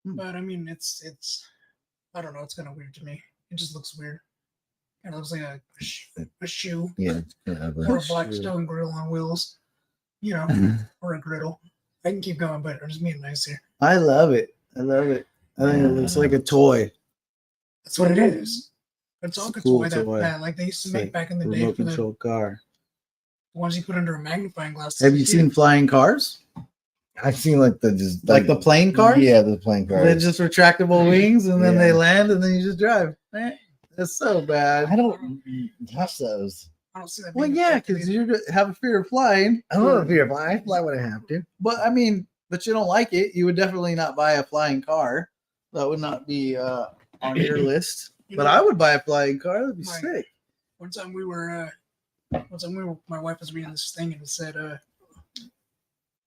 but I mean it's I don't know, it's kind of weird to me. It just looks weird. It looks like a shoe Yeah. It's kind of or a ugly. black shoe. stone griddle on wheels, you know, or a griddle. I can keep going, but I'm just being nice here. I love it. I love it. I think it looks like a toy. That's what it is. It's all It's a a cool toy that, toy. that like they used to It's make like back in the day Remote for the control car. ones you put under a magnifying glass. Have you seen flying cars? I've seen like the just Like the plane cars? Yeah, the plane They're cars. just retractable wings and then they Yeah. land and then you just drive. Eh, That's so bad. I don't touch those. I don't see that. Well, being yeah, effective because either. you have a fear of flying. I don't know if you're flying. I fly when I have to. But I mean, but you don't like it. You would definitely not buy a flying car. That would not be on your list. You But know, I would buy a flying car. That'd be Right. sick. one time we were, my wife was reading this thing and it said,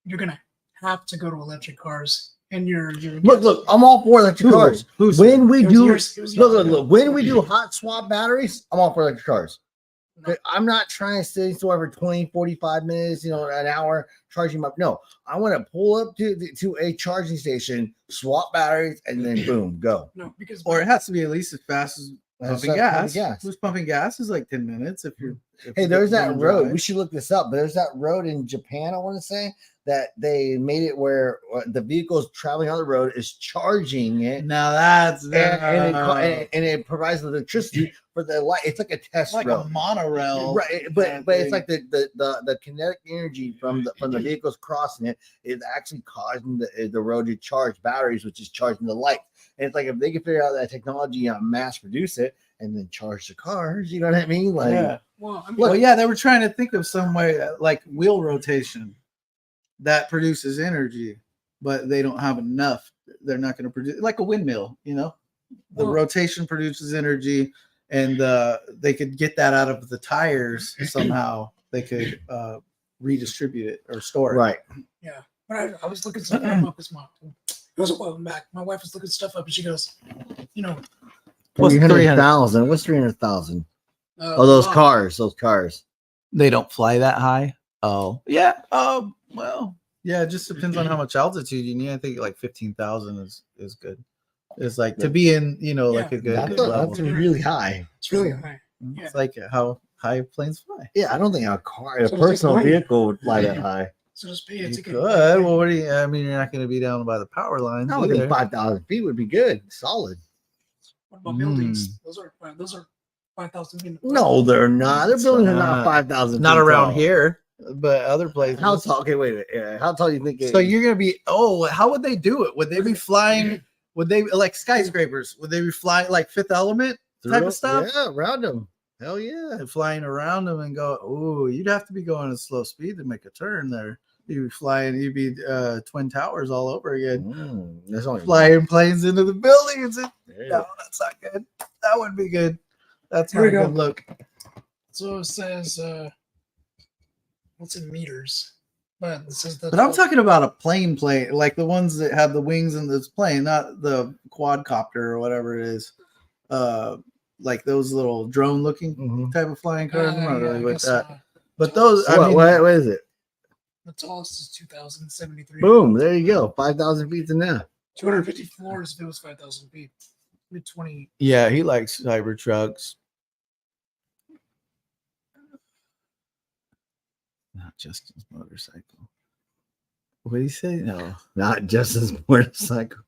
you're gonna have to go to electric cars, and you're Look, I'm all for electric cars. Who's When we It was do years- it was years ago. look, when we do hot swap batteries, I'm all for electric cars. No. I'm not trying to stay somewhere for 20, 45 minutes, an hour charging my. No, I want to pull up to a charging station, swap batteries, and then boom, go. No, because or it has to be at least as fast as That's pumping not gas. Who's pumping gas is like 10 minutes if you're if Hey, we there's get that bone road. dry. We should look this up. But there's that road in Japan, I want to say, that they made it where the vehicles traveling on the road is charging it, Now that's and it provides electricity for the light. It's like a test like road. a monorail, Right, but it's like the kinetic energy from the vehicles crossing it is actually causing the road to charge batteries, which is charging the light. And it's like if they can figure out that technology and mass produce it and then charge the cars, you know what I mean? Like, yeah. Well, I mean, Well, yeah, they were trying to think of some way like wheel rotation that produces energy, but they don't have enough. They're not going to produce like a windmill, you know. The Well- rotation produces energy, and they could get that out of the tires somehow. They could redistribute it or store it. right. yeah. But I was looking something up this month. It was a while back. My wife was looking stuff up, and she goes, you know, What's 300,000? What's 300,000? Oh, those cars. Those cars. They don't fly that high. Oh, yeah. Well, yeah. It just depends on how much altitude you need. I think like 15,000 is good. It's like to be in, like Yeah, a good That's level. really high. It's really high. It's like how high planes fly. Yeah, I don't think a car, a So personal just wait. vehicle would fly that high. So just pay a You ticket. could. Well, what do you? I mean, you're not going to be down by the power lines. I don't think either. 5,000 feet would be good. Solid. What about buildings? Those are 5,000 feet. No, they're not. Their buildings are not not. 5,000. Not feet around tall. here, but other places. How tall? Okay, wait. How tall do you think? So you're going to be? Oh, how would they do it? Would they be flying? Would they like skyscrapers? Would they be flying like Fifth Element type of stuff? Yeah, around them. Hell yeah. And flying around them and go. Oh, you'd have to be going at slow speed to make a turn there. You'd be flying. You'd be Twin Towers all over again. That's only Flying planes into the buildings. No, Yeah. that's not good. That wouldn't be good. That's Here not we a go. good look. So it says, what's in meters? But it says But I'm talking about a plane, like the ones that have the wings in this plane, not the quadcopter or whatever it is. Like those little drone-looking Mhm. type of flying cars. I'm not really I with guess, that. But those, So what is it? the tallest is 2,073. Boom. There you go. 5,000 feet in there. 250 floors if it was 5,000 feet. Mid 20. yeah, he likes cyber trucks. Not just his motorcycle. What did he say? No, Not just his motorcycle.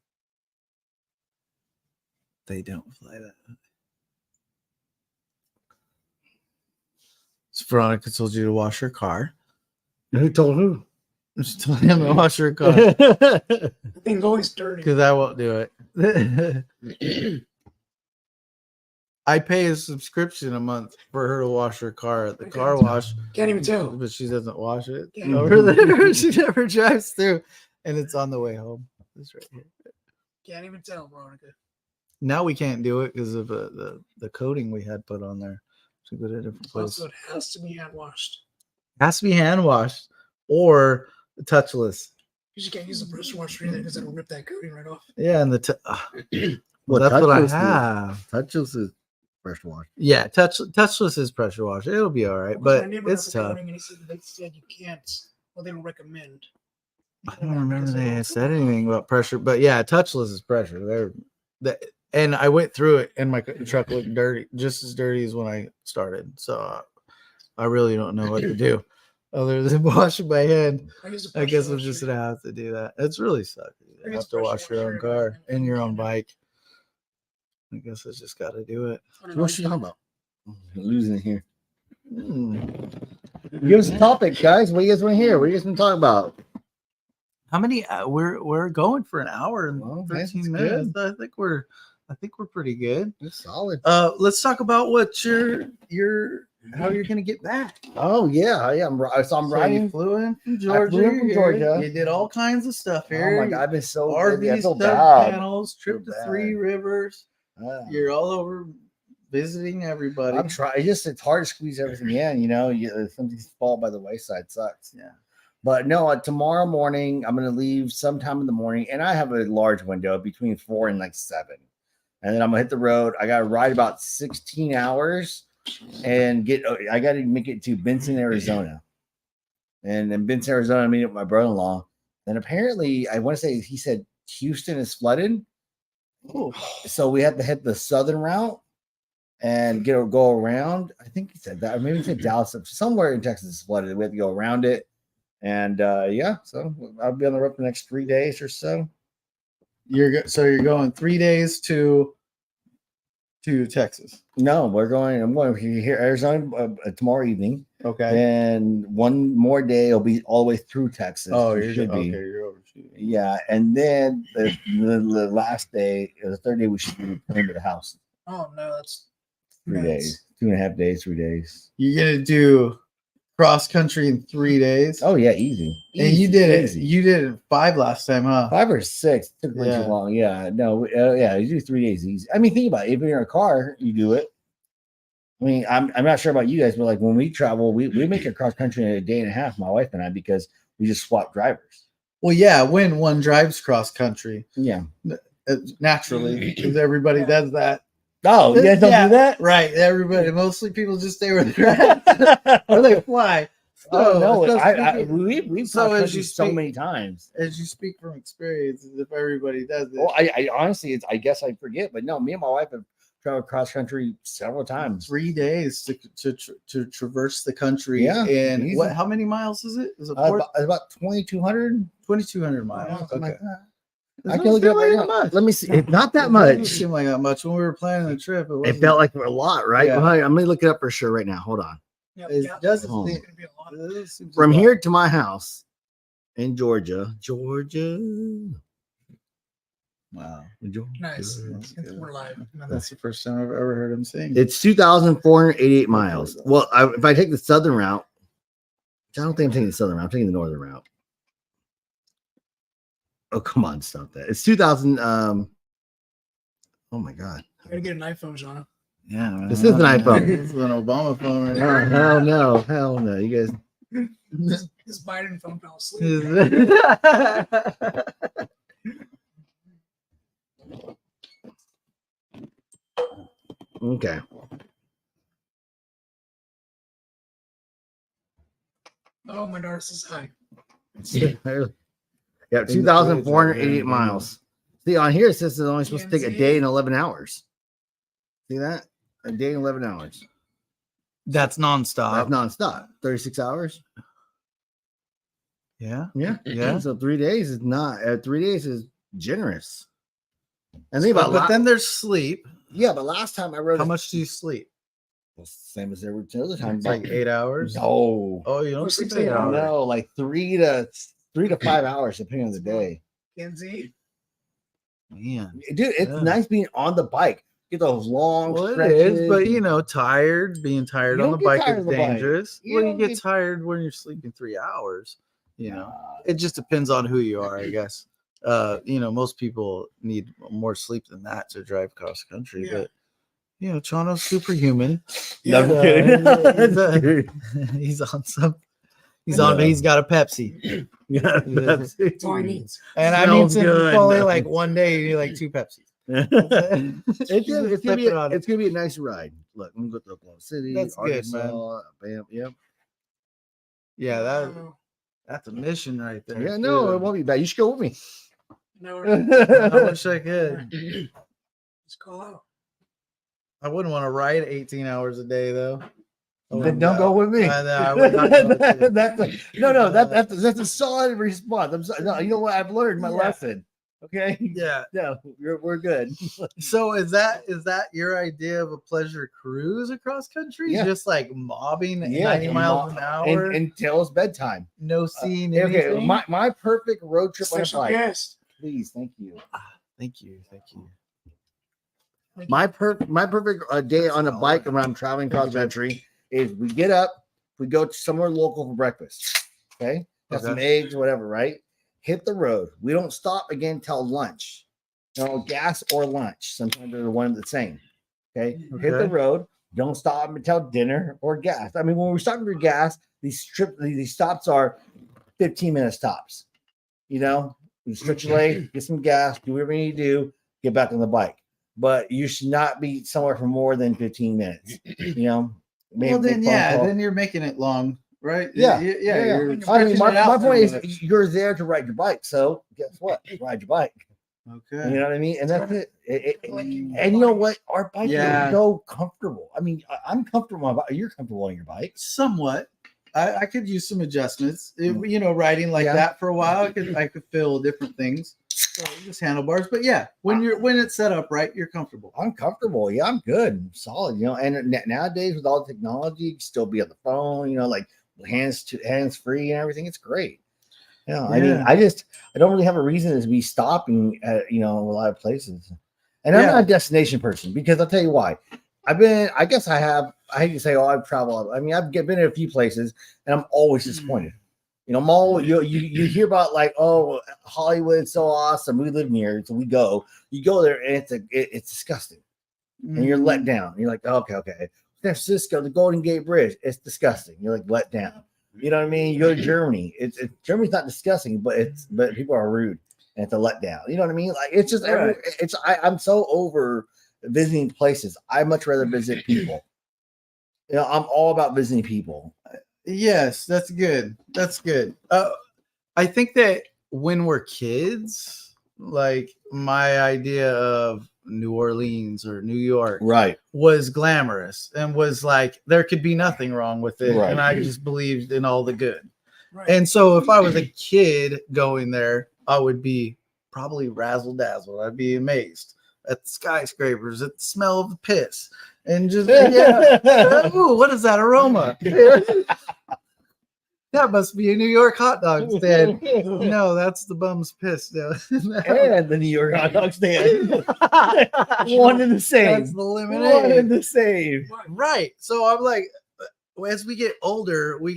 they don't fly that. So Veronica told you to wash her car. Who told who? Just told him to wash her car The thing's always dirty. because I won't do it. I pay a subscription a month for her to wash her car at the car wash, Can't even tell. but she doesn't wash it Yeah. over there. She never drives through, and it's on the way home. It's right here. Can't even tell, Veronica. Now we can't do it because of the coating we had put on there. So go to a different place. So it has to be hand washed. Has to be hand washed or touchless. Because you can't use the pressure washer either because it'll rip that coating right off. Yeah, and Well, that's what I touchless is- have. Touchless is pressure wash. Yeah, touchless is pressure wash. It'll be all right, Well, but my neighbor it's has a tough. coating and he said they said you can't. Well, they don't recommend. I don't remember they had said anything about pressure, but yeah, touchless is pressure. And I went through it, and my truck looked dirty, just as dirty as when I started. So I really don't know what to do other than washing my hand. I guess, I guess I'm just gonna have to do that. It's really sucks. I You guess have to wash pressure your own washer car and and your own hand it. bike. I guess I just got to do it. What's she talking about? Losing it here. Hmm. Give us a topic, guys. What do you guys want to hear? What do you guys want to talk about? How many? We're going for an hour and Well, that's 13 minutes. I think we're pretty good. It's solid. Let's talk about what your how you're gonna get back. Oh yeah, I'm So you riding. flew in from I Georgia. flew in from You're- Georgia. You did all kinds of stuff Oh here. my god, I've been so busy. I RV feel stud bad. panels, trip to Feel Three bad. Rivers. You're all over visiting everybody. I'm trying. It's hard to squeeze everything in. Something's fall by the wayside. Sucks. Yeah. But no, tomorrow morning I'm gonna leave sometime in the morning, and I have a large window between 4 and like 7, and then I'm gonna hit the road. I gotta ride about 16 hours, and I gotta make it to Benson, Arizona, and then Benson, Arizona, I meet up with my brother-in-law. And apparently, I want to say he said Houston is flooded, Oh, so we have to hit the southern route. and go around. I think he said that, or maybe he said Dallas, somewhere in Texas is flooded. We have to go around it, and yeah, so I'll be on the road for the next 3 days or so. So you're going 3 days to Texas. No, I'm going here Arizona tomorrow evening. Okay. And one more day will be all the way through Texas. Oh, should be. okay. You're overshooting. Yeah, and then the last day, the third day, we should be returning to the house. Oh no, that's 3 days, 2.5 days, 3 days. You're gonna do cross country in 3 days. Oh yeah, easy. And Easy, you did it. easy. You did it 5 last time, huh? 5 or 6 took way too long. Yeah, no, yeah, you do 3 days easy. I mean, think about it. If you're in a car, you do it. I mean, I'm not sure about you guys, but like when we travel, we make it cross country in a day and a half, my wife and I, because we just swap drivers. Well, yeah, when one drives cross country, Yeah, naturally, because everybody does that. Oh, you guys don't do that, right? Everybody, mostly people just stay where they're at, or they fly. Oh So, no, we've so so as you so speak- many times. as you speak from experience, as if everybody does it. Well, I honestly, I guess I forget, but no, me and my wife have traveled cross country several times. 3 days to traverse the country. Yeah, And easy. what? How many miles is it? Is it About 2,200. 2,200 miles? Something Okay. like that. I Doesn't can look it up feel right like now. much. Let me see. It's not that It much. doesn't seem like that much when we were planning the trip. It felt like a lot, right? Yeah. Well, I'm gonna look it up for sure right now. Hold on. yeah, It yeah, doesn't Oh. it's seem- gonna be a lot. it seems From like- here to my house in Georgia. Wow. Nice. That's good. We're live. That's the first time I've ever heard him sing. It's 2,488 miles. Well, if I take the southern route, which I don't think I'm taking the southern route, I'm taking the northern route. Oh, come on, stop that. It's 2,000. Oh my God. I gotta get an iPhone, Chano. Yeah, man. This is an iPhone. This is an Obama phone right Oh, hell no. Hell no. You guys. This Biden phone fell asleep. here. Okay. Oh, my daughter says hi. Yeah, 2,488 miles. See, on here it says it's only supposed to take a day and 11 hours. See that? A day and 11 hours. That's nonstop. That's nonstop. 36 hours. Yeah. Yeah. Yeah. So 3 days is not, 3 days is generous. And think about But then there's sleep. yeah, but last time I rode How much do you sleep? same as every other time. It's like 8 hours. No. Oh, you don't What's sleep the 8 hours. No, like 3 to 5 hours depending on the day. Kenzie. Man. Dude, it's Yeah. nice being on the bike. Get those long Well, it stretches. is, but you know, being tired You on the don't get bike tired is on the bike. dangerous. You Well, you don't get get- tired when you're sleeping 3 hours. You know, Nah. it just depends on who you are, I guess. You know, most people need more sleep than that to drive cross country, Yeah. but you know, Chano's superhuman. No, I'm kidding. He's on some. He's on. Yeah. He's got a Pepsi, Yeah, That's all he needs. and I Smells mean, good. it's only like one day. You need like 2 Pepsis. It's gonna be a nice ride. Look, I'm gonna go to Oklahoma City. That's good, man. Arkansas, Bam, yep. Yeah, that's a mission right there. Yeah, no, too. it won't be bad. You should go with me. No, I wish I could. just call out. I wouldn't want to ride 18 hours a day though. I Then wouldn't don't go with me. I would not go with you. That's a solid response. No, you know what? I've learned my Yeah. lesson. Okay. Yeah. No, we're good. So is that your idea of a pleasure cruise across country? Yeah. Just like mobbing at Yeah, 90 miles an hour, until it's bedtime. no seeing Okay, anything? my perfect road trip on a Special bike. guest. Please, thank you. Thank you. My perfect day on a bike when I'm traveling cross country is we get up, we go to somewhere local for breakfast. Okay, have some eggs, whatever. Right, hit the road. We don't stop again till lunch. No gas or lunch. Sometimes they're one and the same. Okay, hit the Okay. road. Don't stop until dinner or gas. I mean, when we're stopping for gas, these stops are 15-minute stops. You know, you stretch your leg, get some gas, do whatever you need to do, get back on the bike. But you should not be somewhere for more than 15 minutes. You know, Well, then make phone call. then you're making it long, right? Yeah, yeah. yeah. You're I mean, stretching my it out point for a is minute. you're there to ride your bike. So guess what? Ride your bike. Okay. You know what I mean? And that's it. Like you- And you know what? Our bikes Yeah. are so comfortable. I mean, I'm comfortable on my bike. You're comfortable on your bike. Somewhat. I could use some adjustments. You know, riding like Yeah. that for a while, I could feel different things. So just handlebars, but yeah, when it's set up right, you're comfortable. I'm comfortable. Yeah, I'm good. I'm solid. You know, and nowadays with all the technology, you can still be on the phone. You know, like hands free and everything. It's great. You know, I mean, Yeah. I don't really have a reason to be stopping at a lot of places. And I'm Yeah. not a destination person because I'll tell you why. I hate to say, oh, I've traveled. I mean, I've been in a few places and I'm always disappointed. You know, I'm always, you hear about like, oh, Hollywood's so awesome. We live near it, so we go. You go there and it's disgusting. And you're let down. You're like, okay. San Francisco, the Golden Gate Bridge, it's disgusting. You're like let down. You know what I mean? You go to Germany. Germany's not disgusting, but people are rude and it's a letdown. You know what I mean? Like it's just Right. I'm so over visiting places. I much rather visit people. You know, I'm all about visiting people. Yes, that's good. That's good. I think that when we're kids, like my idea of New Orleans or New York Right. was glamorous and was like there could be nothing wrong with it, Right. and I just believed in all the good. Right. And so if I was a kid going there, I would be probably razzle dazzled. I'd be amazed at the skyscrapers, at the smell of the piss, and just ooh, what is that aroma? That must be a New York hot dog stand. No, that's the bum's piss. No. And the New York hot dog stand. One and the same. That's the One lemonade. and the same. Right. So I'm like, as we get older, we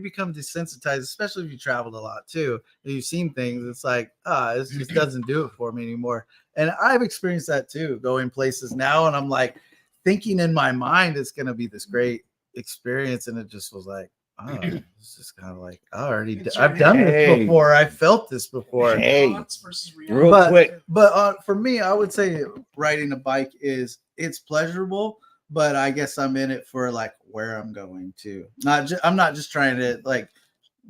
become desensitized, especially if you traveled a lot too. And you've seen things. It's like, this just doesn't do it for me anymore. And I've experienced that too, going places now, and I'm like thinking in my mind it's gonna be this great experience, and it just was like, it's just kind of like I've done this before. I felt this before. Hey, versus real reality. quick. But for me, I would say riding a bike it's pleasurable, but I guess I'm in it for like where I'm going to. I'm not just trying to like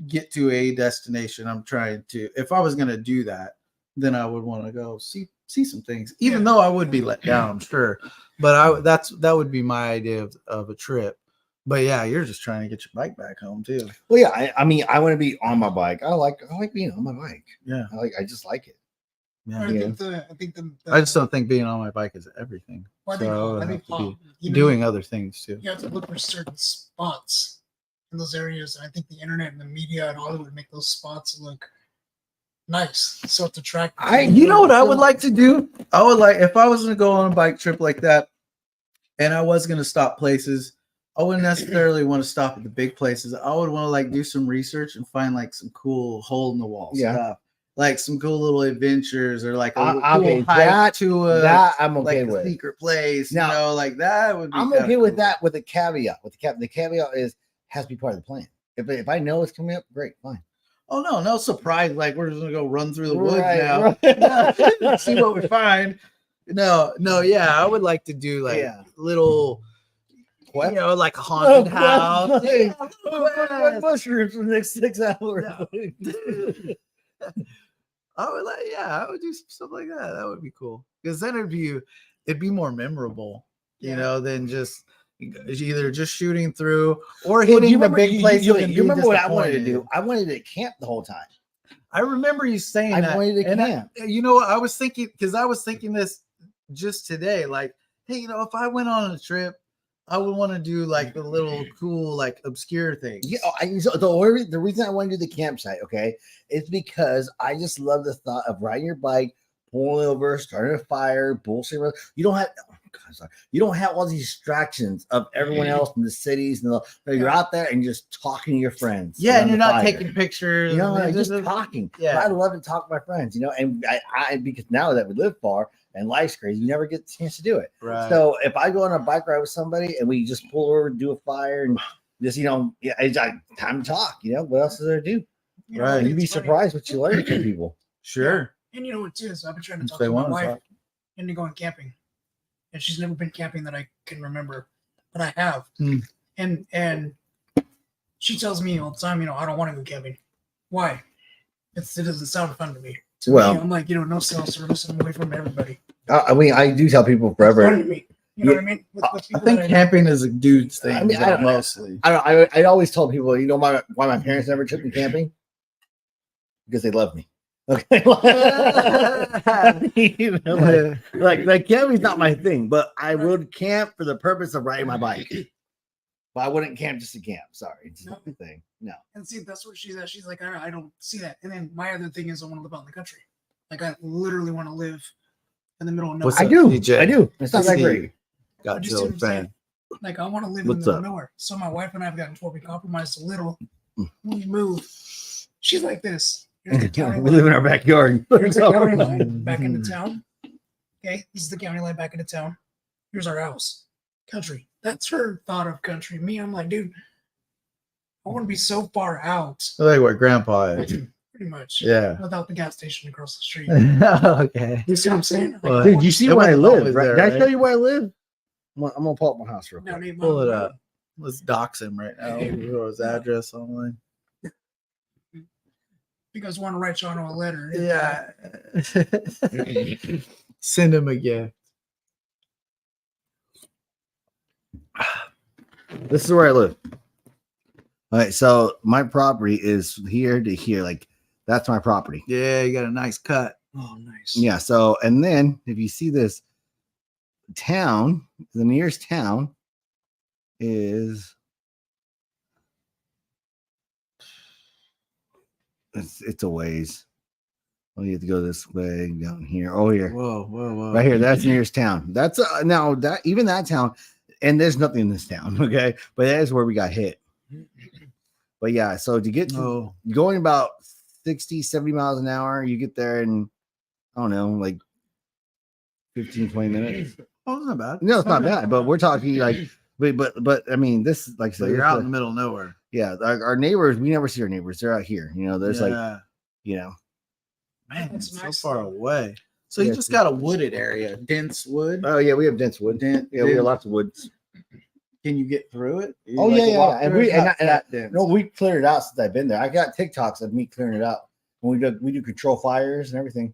get to a destination. I'm trying to. If I was gonna do that, then I would want to go see some things, even though I would be let down, I'm sure. But that would be my idea of a trip. But yeah, you're just trying to get your bike back home too. Well, yeah, I mean, I want to be on my bike. I like being on my bike. Yeah, I just like it. Yeah. I think I just don't think being on my bike is everything. Well, So I I think have to be you know, doing other things too. you have to look for certain spots in those areas. And I think the internet and the media and Hollywood make those spots look nice. So it's attractive. You know what I would like to do? I would like, if I was going to go on a bike trip like that and I was going to stop places, I wouldn't necessarily want to stop at the big places. I would want to like do some research and find like some cool hole in the wall stuff. Like some cool little adventures or like a cool hike to that I'm okay like with. A secret place, Now, you know, like that would be I'm okay with that with a caveat. The caveat is has to be part of the plan. If I know it's coming up, great, fine. Oh no surprise! Like we're just gonna go run through the woods Right. now, see what we find. No, yeah, I would like to do like little, Quest? you know, like a haunted house. Mushrooms for the next 6 hours. I would do stuff like that. That would be cool because then it'd be more memorable, you know, than just either just shooting through or hitting the big places. You remember what I wanted to do? I wanted to camp the whole time. I remember you saying that. I wanted to camp. You know what I was thinking, because I was thinking this just today. Like, hey, you know, if I went on a trip, I would want to do like the little cool, like obscure things. Yeah, the reason I want to do the campsite, okay, is because I just love the thought of riding your bike, pulling over, starting a fire, bullshit. You don't have. You don't have all these distractions of everyone else in the cities, and you're out there and just talking to your friends. Yeah, and you're not taking pictures. You know, just talking. Yeah, I love to talk to my friends. You know, and I because now that we live far and life's crazy, you never get the chance to do it. Right. So if I go on a bike ride with somebody and we just pull over, do a fire, and just it's like time to talk. You know, what else is there to do? Right. You'd be surprised what you learn from people. Sure. And you know what too? So I've been trying to talk to my wife into going camping. And she's never been camping that I can remember, but I have. And she tells me all the time, you know, I don't want to go camping. Why? It doesn't sound fun to me. To Well- me, I'm like, no cell service. I'm away from everybody. I mean, I do tell people That's funny forever. to me. You know what I mean? With I people think that camping is a dude's thing. I mean, though, mostly. I always told people, why my parents never took me camping? Because they love me. Okay. like camping's not my thing, but I would camp for the purpose of riding my bike. But I wouldn't camp just to camp. Sorry, it's not my thing. No. And see, that's where she's at. She's like, I don't see that. And then my other thing is I want to live out in the country. Like I literally want to live in the middle of nowhere. What's I up, do. DJ? I do. It's not that See. great. Got You see what Joe I'm saying? fan. Like I want to live in What's the middle up? of nowhere. So my wife and I have gotten to we compromised a little. When we move, she's like this. Here's the county We live in line. our backyard. Here's the county line back into town. Okay, this is the county line back into town. Here's our house. Country. That's her thought of country. Me, I'm like, dude, I want to be so far out, I like where Grandpa is. pretty much. Yeah. Without the gas station across the street. Okay. You see what I'm saying? Well, Dude, you see It where I wasn't live, always right? there, Did I right? tell you where I live? I'm gonna pull up my house real quick. Down 8 Pull Mile it Road. up. Let's dox him right now. We'll throw his address online. If you guys want to write Chano a letter, Yeah. Send him a gift. This is where I live. All right, so my property is here to here. Like that's my property. Yeah, you got a nice cut. Oh, nice. Yeah. So and then if you see this town, the nearest town is it's a ways. Oh, you have to go this way down here. Oh, here. Whoa, whoa, whoa. Right here. That's the nearest town. That's now that even that town, and there's nothing in this town. Okay, but that is where we got hit. But yeah, so to get to Oh, going about 60, 70 miles an hour, you get there in I don't know, like 15, 20 minutes. oh, it's not bad. No, it's not bad, but we're talking like but I mean this like I So said, you're it's out in the middle of nowhere. yeah, our neighbors, we never see our neighbors. They're out here. There's like, Yeah. Man, That's it's nice, so far though. away. So you Yeah, just got a wooded area, dense wood. oh yeah, we have dense wood. Yeah, we have lots of woods. Can you get through it? You Oh, like yeah, to yeah, walk yeah. And through it? we- It's and not I- that dense. No, we cleared it out since I've been there. I got TikToks of me clearing it out. And we do control fires and everything.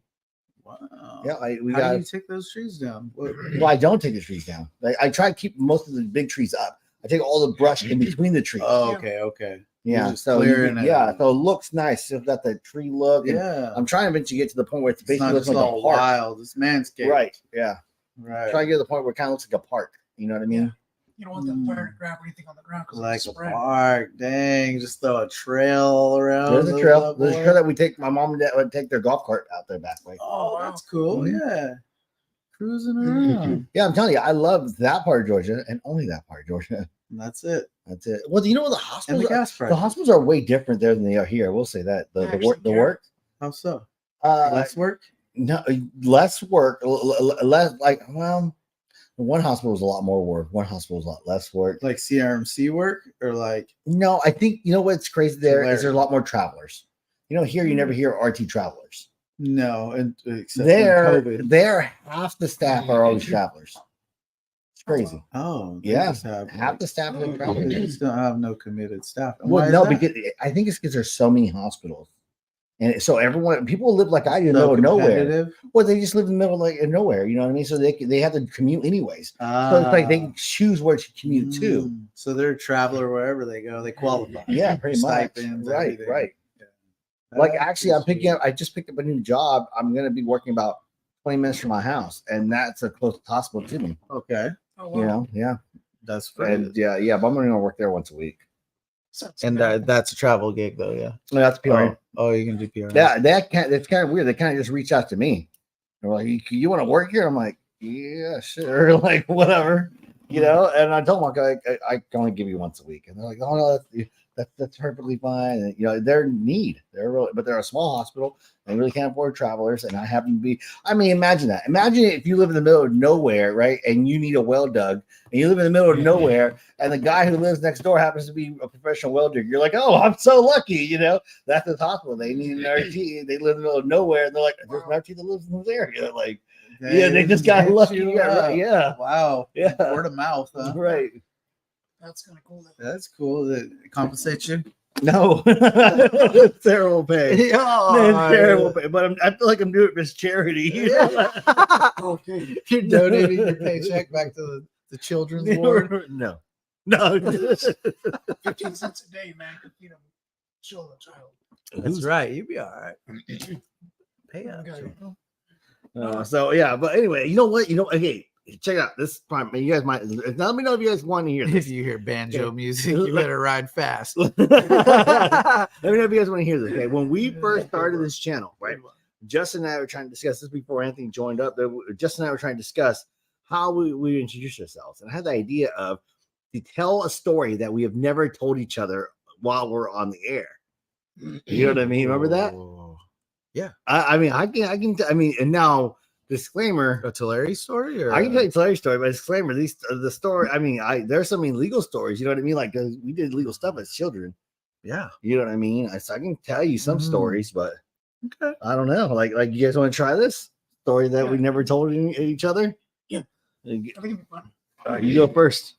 Wow. Yeah, we How got. do you take those trees down? Well, I don't take the trees down. Like I try to keep most of the big trees up. I take all the brush in between the trees. Oh, okay, okay. yeah, just so clearing it. yeah, so it looks nice. It's got the tree look. And Yeah. I'm trying to eventually get to the point where it's It's not basically just looks like all a park. wild. It's manscaped. Right. Yeah. Right. Trying to get to the point where it kind of looks like a park. You know what I mean? You don't want that fire to grab anything on the ground because Like it's a spread. park. Dang. Just throw a trail all around. There's a the trail. little There's a boy. trail that we take. My mom and dad would take their golf cart out there back way. Oh, that's cool. Mhm. Yeah. Cruising around. Yeah, I'm telling you, I love that part of Georgia and only that part of Georgia. And that's it. That's it. Well, you know what the And hospitals? the gas price. The hospitals are way different there than they are here. I will say that the Actually, work, the yeah. work, How so? uh, Less work? no, less work, less like one hospital was a lot more work. One hospital was a lot less work. Like CRMC work? Or like No, I think you know what's crazy there is Hilarious. there's a lot more travelers. Here you never hear RT travelers. no, and except There, in COVID. there, half the staff are always travelers. It's crazy. Oh, they Yeah, just have half the staff are they travelers. just don't have no committed staff. And why Well, is no, that? because I think it's because there's so many hospitals, and so people live like I do in the So middle of nowhere. competitive? Well, they just live in the middle of like nowhere. You know what I mean? So they have to commute anyways. So it's like they choose where to commute to. So they're a traveler wherever they go. They qualify. Yeah, pretty much. Stipends, Right, everything. right. Yeah. Like That's actually, I'm pretty picking up. I just picked up a new job. I'm gonna be working about 20 minutes from my house, and that's a close hospital to me. sweet. Okay, Oh, wow. Yeah, that's great. and yeah, but I'm only gonna work there once a week. Sounds And good. that's a travel gig though, yeah. That's PRN. Oh, you can do PR. Yeah, that's kind of weird. They kind of just reach out to me. They're like, "You want to work here?" I'm like, "Yeah, sure." Like whatever, And I told them I can only give you once a week, and they're like, "Oh no, that's perfectly fine." And they're in need. But they're a small hospital. They really can't afford travelers, and I happen to be. I mean, imagine that. Imagine if you live in the middle of nowhere, right? And you need a well dug, and you live in the middle of nowhere, and the guy who lives next door happens to be a professional welder. You're like, "Oh, I'm so lucky," That's the hospital. They need an RT. They live in the middle of nowhere, and they're like, "There's an RT that lives in this area." Like, yeah, they just got hit lucky. you Yeah, up. right, yeah, Wow. yeah. Word of mouth, huh? Right. That's kind of cool. That's cool. That compensates you. No, it's terrible pay. Oh, It's terrible pay. But I feel like I'm doing it for charity. You know? Okay. You're donating your paycheck back to the children's ward. No. 15 cents a day, man, could feed a children's child. That's right. You'd be all right. Pay up. Okay. So yeah, but anyway, you know what? Okay, check it out. This part, you guys might. Now let me know if you guys want to hear If this. you hear banjo music, you better ride fast. Let me know if you guys want to hear this. Okay, when we first started this channel, right? Justin and I were trying to discuss this before Anthony joined up. Justin and I were trying to discuss how we introduce ourselves, and I had the idea of to tell a story that we have never told each other while we're on the air. You know what I mean? Remember that? Oh. Yeah. I mean, and now disclaimer. A Tulare story, or I can tell you Larry's story, but disclaimer: the story. I mean, there's some illegal stories. You know what I mean? Like we did illegal stuff as children. yeah. You know what I mean? So I can tell you some stories, but Okay. I don't know. Like you guys want to try this story that we never told each other? Yeah. Uh, I think it'd be fun. you go first.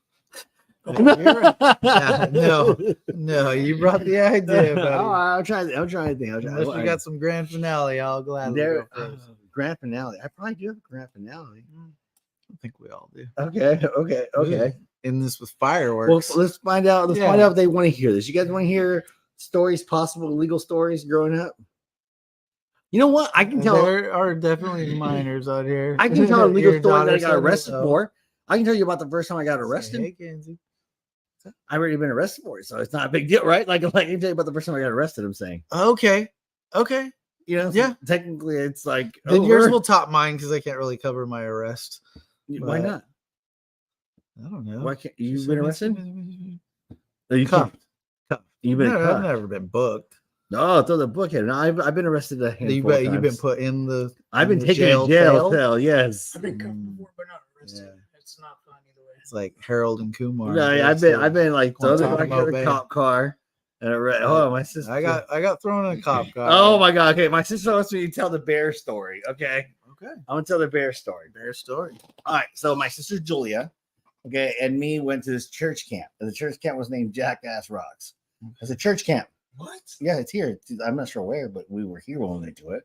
Yeah, no, you brought the idea, buddy. I'm trying to think. Unless you got some grand finale, I'll gladly go first. Grand finale. I probably do have a grand finale. I think we all do. Okay. In this with Well, fireworks. let's find out. Let's Yeah. find out if they want to hear this. You guys want to hear stories, possible illegal stories growing up? You know what? I can tell. There are definitely minors out here. I can tell a legal Your story that I daughter got said arrested so. for. I can tell you about the first time I got arrested. Hey, Kenzie. I've already been arrested for it, so it's not a big deal, right? Like I can tell you about the first time I got arrested. I'm saying, Okay. you know, so Yeah. technically it's like Then over. yours will top mine because I can't really cover my arrest. Why but- not? I don't know. Why can't you been arrested? No, you Cuffed. You've been No, I've cuffed. never been booked. No, throw the book in. No, I've been arrested a handful of You've been times. put in the. I've been in the taken to jail. cell? Yes. I've been cuffed before, but not arrested. Yeah. It's not fun either way. It's like Harold and Kumar. No, That's I've been like thrown in the back Guantanamo of the Bay. cop car. And oh, my sister. I got thrown in a cop car. Oh my god. Okay, my sister wants me to tell the bear story. Okay, Okay. I'm gonna tell the bear story. Bear story. All right. So my sister Julia, okay, and me went to this church camp, and the church camp was named Jackass Rocks. It's a church camp. What? Yeah, it's here. I'm not sure where, but we were here when they do it.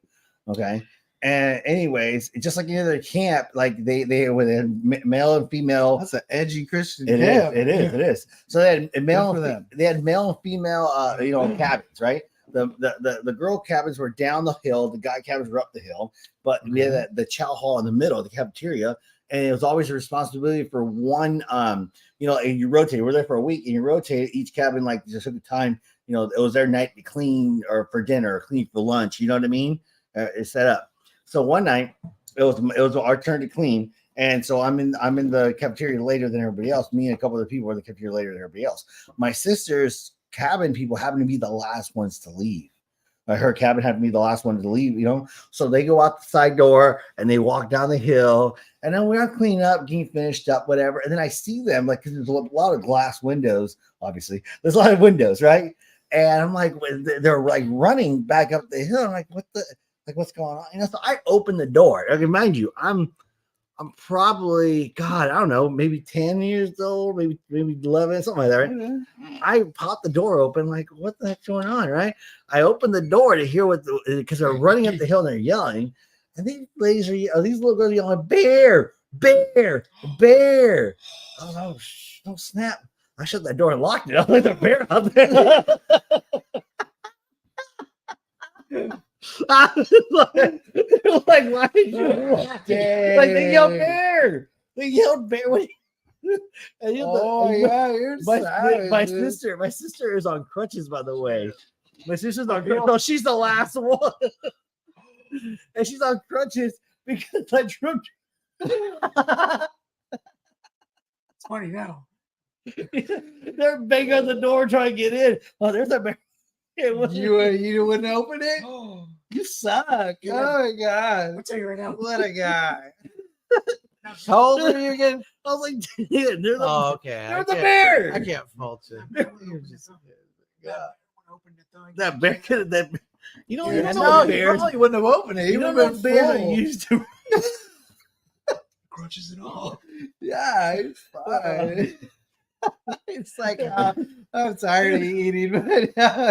Okay. And anyways, just like any other camp, like they with a male and female. That's an edgy Christian It is. camp. It is. It is. So they had male. for And them. they had male and female. Cabins, right? The girl cabins were down the hill. The guy cabins were up the hill. But we had the chow hall in the middle, the cafeteria, and it was always a responsibility for one. And you rotate. We're there for a week, and you rotate each cabin like just took the time. It was their night to clean or for dinner, or clean for lunch. You know what I mean? It's set up. So one night it was our turn to clean, and so I'm in the cafeteria later than everybody else. Me and a couple of people were in the cafeteria later than everybody else. My sister's cabin people happen to be the last ones to leave. Her cabin had to be the last one to leave, So they go out the side door and they walk down the hill, and then we're cleaning up, getting finished up, whatever. And then I see them because there's a lot of glass windows. Obviously, there's a lot of windows, right? And I'm like, they're like running back up the hill. I'm like, what's going on? So I open the door. I mean, mind you, I'm probably, God, I don't know, maybe 10 years old, maybe 11, something like that, right? I pop the door open, like, what the heck's going on, right? I open the door to hear because they're running up the hill and they're yelling. And these ladies these little girls are yelling, bear, bear, bear. Oh, no, snap. I shut that door and locked it. I let the bear out there. I was like, why did you like they yelled bear? They yelled bear. You're My sister is on crutches, by the way. My sister's on crutches. No, she's the last one. And she's on crutches because I drew. It's funny now. They're banging on the door trying to get in. Oh, there's a bear. You wouldn't open it? Oh, You suck. Yeah. Oh my god. I'll tell you right now. What a guy. How old are you again? I was like, they're the, Oh, okay. they're the bear. I can't fault you. You're just yeah. That bear could that. You know, Yeah, you don't No, know you bears. probably wouldn't have opened it. You You don't would know have bears been are used to. Crutches and all. Yeah, it's fine. It's like, I'm tired of eating, but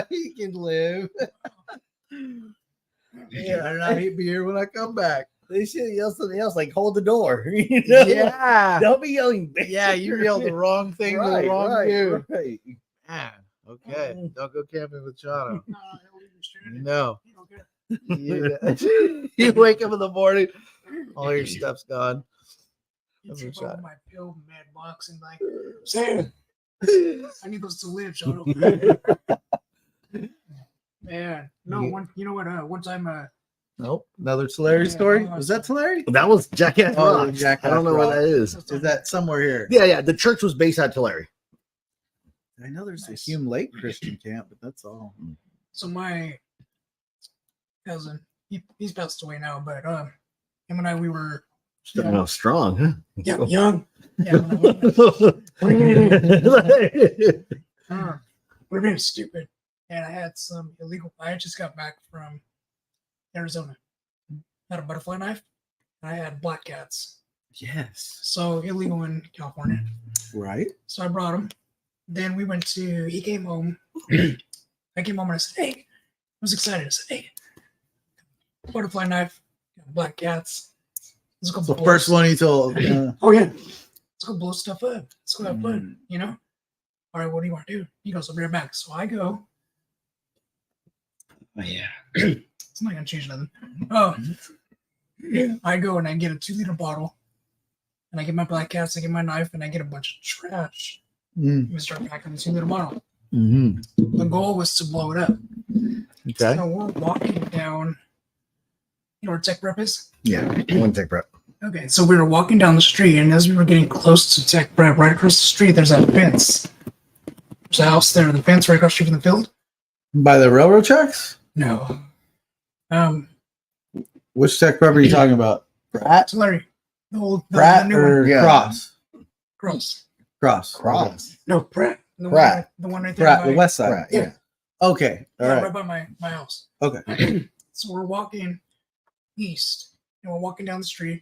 he can live. Yeah, and I eat beer when I come back. They should yell something else, like hold the door. You know? Yeah. Don't be yelling. Bitch. Yeah, you yelled the wrong thing to the wrong dude. Right. Man, okay. Don't go camping with Chano. No, he'll leave you stranded. No. You don't get it. You wake up in the morning, all your stuff's gone. You That's trip a shot. over my pill mad box and like, Sam, I need those to live, Chano. Man, no Yeah. one. You know what? One time, Nope. Another Tulare Yeah, story? hold on. Was that Tulare? That was Jackass Oh, Rock. Jackass I don't know Rock. where that is. Is that somewhere here? Yeah. The church was based out of Tulare. I know there's Nice. a Hume Lake Christian camp, but that's all. so my cousin, he's passed away now, but him and I, we were Starting off strong, huh? young. Yeah, we're being stupid. And I had some illegal. I had just got back from Arizona. I had a butterfly knife. And I had black cats. Yes. So illegal in California. Right. So I brought him. Then we went to. He came home. I came home and I said, "Hey," I was excited. I said, "Hey, butterfly knife, black cats. Let's go." The blow first stuff- one he told. Oh yeah. Let's go blow stuff up. Let's go have fun. You know. All right. What do you want to do? He goes, "I'll be right back." So I go. Yeah. It's not gonna change nothing. Oh, I go and I get a 2-liter bottle, and I get my black cats, I get my knife, and I get a bunch of trash. Mm. We start packing the 2-liter bottle. Mm-hmm. The goal was to blow it up. Okay. So we're walking down. You know where Tech Prep is? Yeah, one tech prep. Okay, so we were walking down the street, and as we were getting close to Tech Prep, right across the street, there's that fence. There's a house there, the fence right across the street from the field. By the railroad tracks? No. Which tech prep are you talking about? Pratt? It's Larry. The old the Pratt new or one. Yeah. Cross? Cross. Cross. Cross. No, Pratt. The Pratt. One right there. Pratt, by- the west side. Right, yeah. Okay. All Yeah, right. right by my house. Okay. So we're walking east, and we're walking down the street,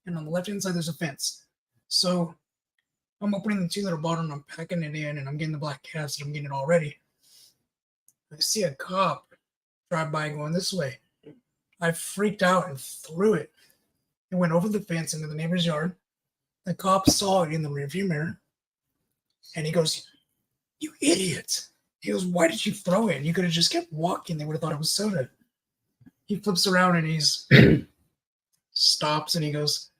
and on the left hand side there's a fence. So I'm opening the 2-liter bottle and I'm packing it in, and I'm getting the black cats and I'm getting it all ready. I see a cop drive by going this way. I freaked out and threw it. It went over the fence into the neighbor's yard. The cop saw it in the rearview mirror, and he goes, "You idiot!" He goes, "Why did you throw it? You could have just kept walking. They would have thought it was soda." He flips around and he's stops and he goes,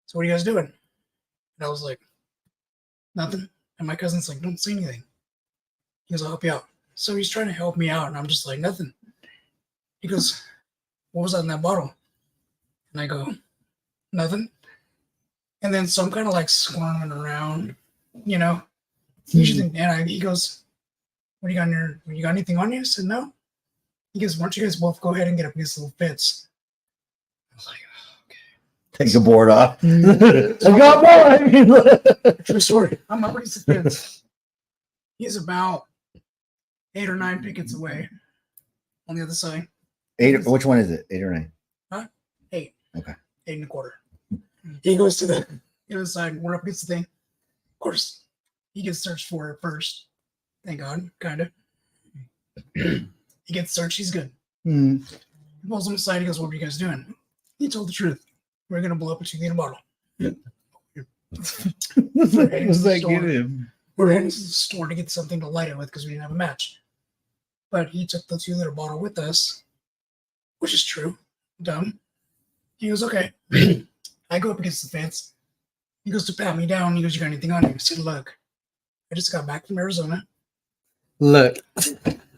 "So what are you guys doing?" And I was like, "Nothing." And my cousin's like, "Don't say anything." He goes, "I'll help you out." So he's trying to help me out, and I'm just like, "Nothing." He goes, "What was that in that bottle?" And I go, "Nothing." And then so I'm kind of like squirming around, you know. Usually, and he goes, "What do you got in your? You got anything on you?" I said, "No." He goes, "Why don't you guys both go ahead and get up against the little fence?" I was like, Take the board off. Mm. I got mine. "True story." I'm up against the fence. He's about 8 or 9 pickets away on the other side. 8. Which one is it? 8 or 9? 8. Okay. 8 1/4. He goes to the other side. We're up against the thing. Of course, he gets searched for it first. Thank God, kind of. He gets searched. He's good. Mm. He pulls him aside. He goes, "What are you guys doing?" He told the truth. "We're going to blow up a 2-liter bottle." Was that get him? We're heading to the store to get something to light it with because we didn't have a match. But he took the 2-liter bottle with us, which is true. Dumb. He goes, "Okay." I go up against the fence. He goes to pat me down. He goes, "You got anything on you?" I said, "Look, I just got back from Arizona. Look.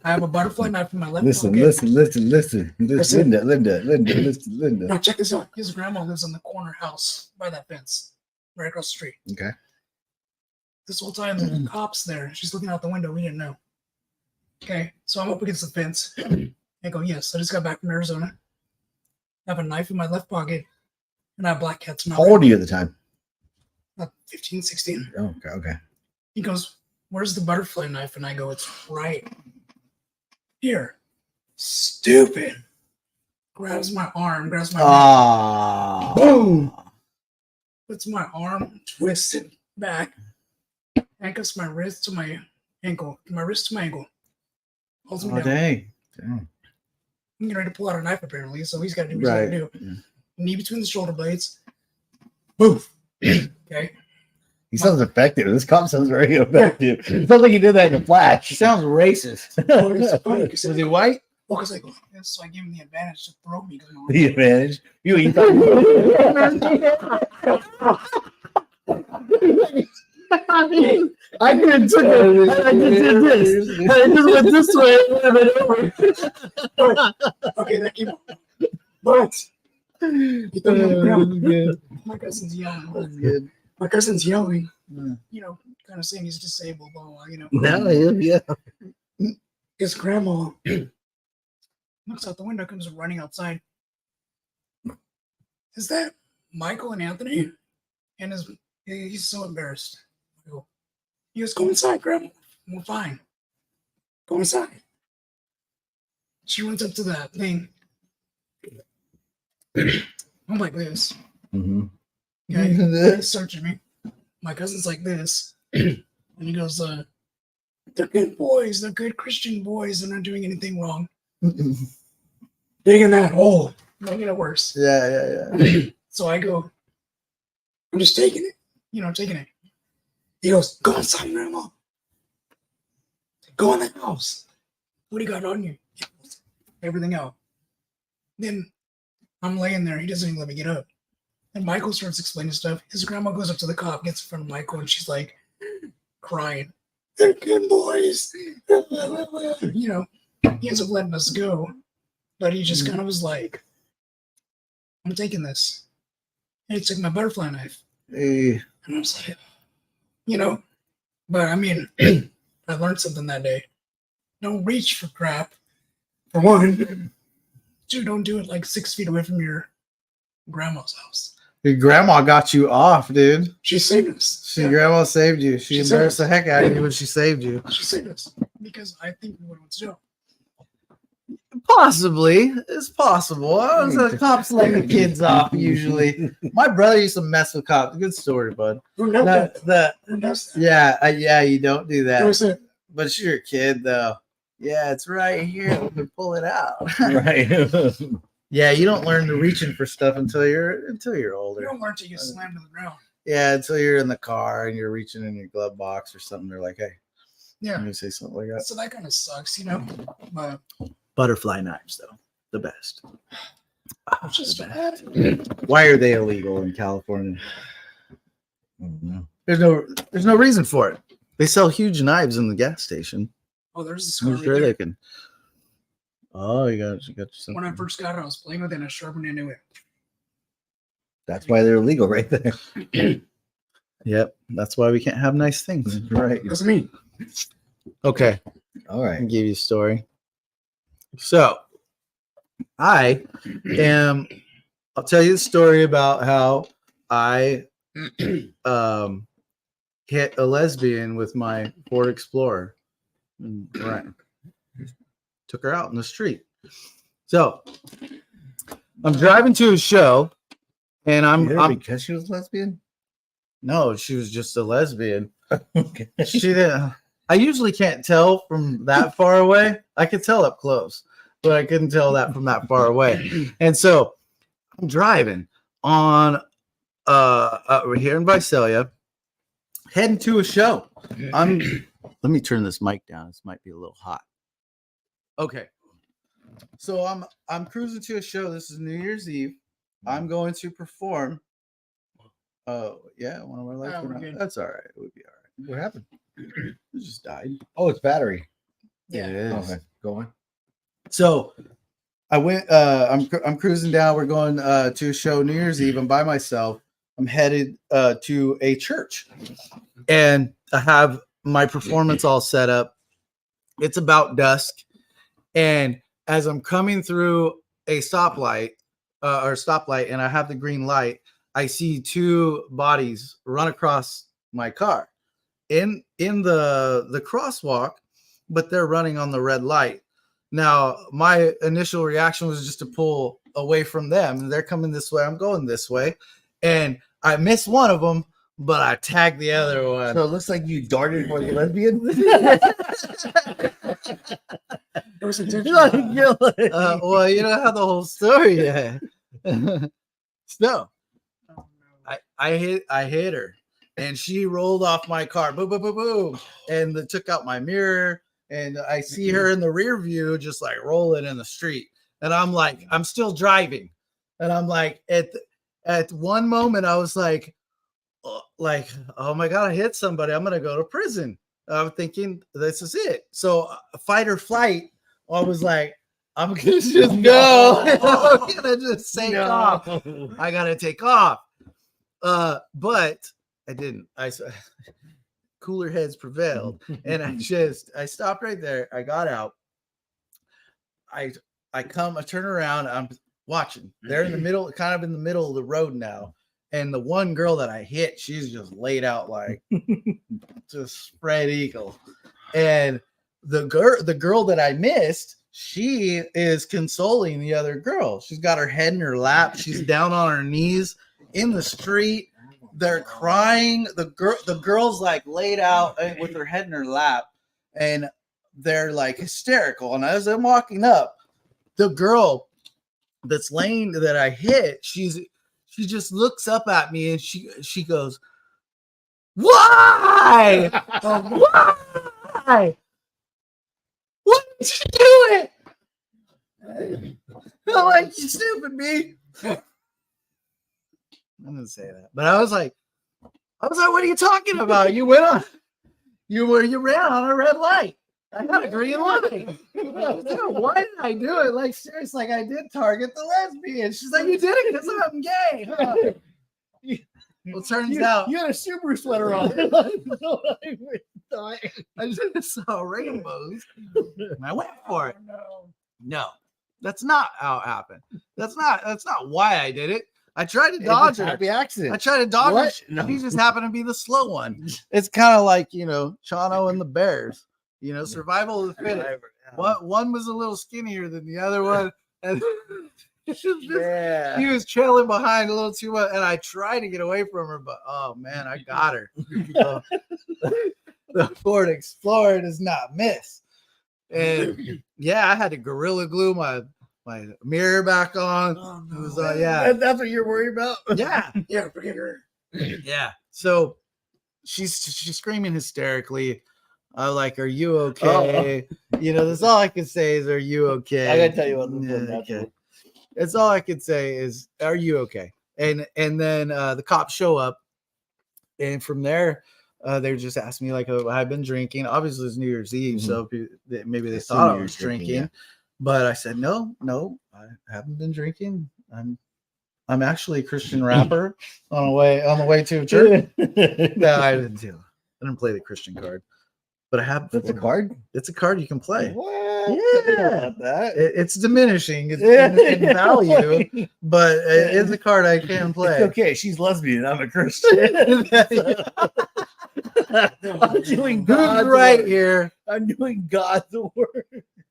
I have a butterfly knife in my left Listen, pocket." listen. Linda. Now check this out. His grandma lives in the corner house by that fence, right across the street. Okay. This whole time, the cop's there. She's looking out the window. We didn't know. Okay, so I'm up against the fence. I go, "Yes, I just got back from Arizona. I have a knife in my left pocket, and I have black cats in my How old are you at the time? About 15, 16. Oh, okay. He goes, "Where's the butterfly knife?" And I go, "It's right here." Stupid. Grabs my arm, grabs my neck, Ah. boom, puts my arm twisted back, and handcuffs my wrist to my ankle, my wrist to my ankle. Holds me Oh, down. dang. I'm getting ready to pull out a knife apparently, so he's got to do what he's got to do. Knee between the shoulder blades. Boof. Okay. He sounds effective. This cop sounds very effective. It sounds like he did that in a flash. She sounds racist. Oh, it's funny 'cause Was he white? well, because like, so I gave him the advantage to throw me. The advantage. You thought I could have took it. I just did this. I just went this way and went over. Okay, that came out. But he threw me on the ground. My cousin's yelling. My cousin's yelling. You know, kind of saying he's disabled, blah, blah, blah, you know. No, yeah. His grandma looks out the window, comes running outside. Is that Michael and Anthony? And he's so embarrassed. I go, he goes, go inside, Grandma. We're fine. Go inside. She runs up to that thing. I'm like this. Mm-hmm. Okay, he's searching me. My cousin's like this. And he goes, they're good boys. They're good Christian boys. They're not doing anything wrong. Digging that hole. Making it worse. Yeah. So I go, I'm just taking it. You know, taking it. He goes, go inside, Grandma. Go in the house. What do you got on you? He pulls everything out. Then I'm laying there. He doesn't even let me get up. And Michael starts explaining stuff. His grandma goes up to the cop, gets in front of Michael, and she's like crying. They're good boys. You know, he ends up letting us go. But he just kind of was like, I'm taking this. And he took my butterfly knife. Hey. And I was like, you know, but I mean, I learned something that day. Don't reach for crap. For one, two, don't do it like 6 feet away from your grandma's house. Your grandma got you off, dude. She saved us. Grandma saved you. She embarrassed the heck out of you when she saved you. She saved us because I think we would have went to jail. Possibly. It's possible. The cops let the kids off usually. My brother used to mess with cops. Good story, bud. Who knows that? Who knows that? Yeah, you don't do What was that. it? But you're a kid, though. Yeah, it's right here. We can pull it out. Right. Yeah, you don't learn to reaching for stuff until you're You older. don't learn till you get slammed to the ground. Yeah, until you're in the car and you're reaching in your glove box or something. They're like, hey, Yeah. let me say something like that. So that kind of sucks, you know. But Butterfly knives, though, the best. it's just bad. Why are they illegal in California? There's no reason for it. They sell huge knives in the gas station. Oh, there's this I'm scar sure right they there. can. Oh, you got something. When I first got it, I was playing with it and I sharpened into it. That's why they're illegal right there. Yep, that's why we can't have nice things. Right. That's me. Okay, All I right. can give you a story. So, I'll tell you the story about how I hit a lesbian with my Ford Explorer. Right. Took her out in the street. So, I'm driving to a show and I'm because she was lesbian. no, she was just a lesbian. Okay. She didn't. I usually can't tell from that far away. I could tell up close, but I couldn't tell that from that far away. And so I'm driving on we're here in Visalia, heading to a show. Let me turn this mic down. This might be a little hot. Okay. So I'm cruising to a show. This is New Year's Eve. I'm going to perform. Oh, yeah, one of our lights Oh, went we're out. good. That's all right. It would be all right. What happened? It just died. Oh, it's battery. Yeah. It is. Okay, go on. So I went. I'm cruising down. We're going to a show New Year's Eve. I'm by myself. I'm headed to a church, and I have my performance all set up. It's about dusk, and as I'm coming through a stoplight, and I have the green light, I see two bodies run across my car in the crosswalk, but they're running on the red light. Now, my initial reaction was just to pull away from them. They're coming this way. I'm going this way. And I miss one of them, but I tagged the other one. So it looks like you darted for the lesbian. It was intentional. Well, you know how the whole story. Yeah. So I hit her, and she rolled off my car. Boom, boom, boom, boom, and took out my mirror. And I see her in the rear view, just like rolling in the street. And I'm like, I'm still driving, and I'm like, at one moment, I was like, oh my god, I hit somebody. I'm gonna go to prison. I'm thinking this is it. So fight or flight. I was like, I'm gonna just go. I'm gonna just take off. I gotta take off. But I didn't. Cooler heads prevailed, and I stopped right there. I got out. I turn around. I'm watching. They're in the middle, kind of in the middle of the road now. And the one girl that I hit, she's just laid out like just spread eagle. And the girl that I missed, she is consoling the other girl. She's got her head in her lap. She's down on her knees in the street. They're crying. The girl's like laid out with her head in her lap, and they're like hysterical. And as I'm walking up, the girl that's laying that I hit, she just looks up at me and she goes, "Why? Why? What did you do it?" I'm like, "You stupid me." I didn't say that, but I was like, "What are you talking about? You ran on a red light. I had a green light. Why did I do it? Like, seriously, like I did target the lesbian." She's like, "You did it because I'm gay." Huh? Well, turns out you had a Subaru sweater on. I just saw rainbows and I went for it. No, that's not how it happened. That's not why I did it. I tried to dodge her. Happy accident. I tried to dodge What? her. No. He just happened to be the slow one. It's kind of like, Chano and the Bears. Survival of the fittest. One was a little skinnier than the other one, and he was trailing behind a little too much. And I tried to get away from her, but oh man, I got her. The Ford Explorer does not miss. And yeah, I had to Gorilla Glue my mirror back on. Oh, no. It was That's what you're worried about. yeah. Yeah, forget her. Yeah. So she's screaming hysterically. I'm like, "Are you okay?" That's all I can say is, "Are you okay?" I gotta tell you what. Okay. It's all I can say is, "Are you okay?" And then the cops show up, and from there, they just asked me like, "Oh, I've been drinking." Obviously, it's New Year's Eve, so maybe they thought I was drinking. Yeah. But I said, no, I haven't been drinking. I'm actually a Christian rapper on the way to church. No, I didn't do it. I didn't play the Christian card, but I have. That's a card. It's a card you can play. What? Yeah, that. It's diminishing. It's in value, but it's a card I can play. It's okay. She's lesbian. I'm a Christian. I'm doing God's right work. here. I'm doing God's work.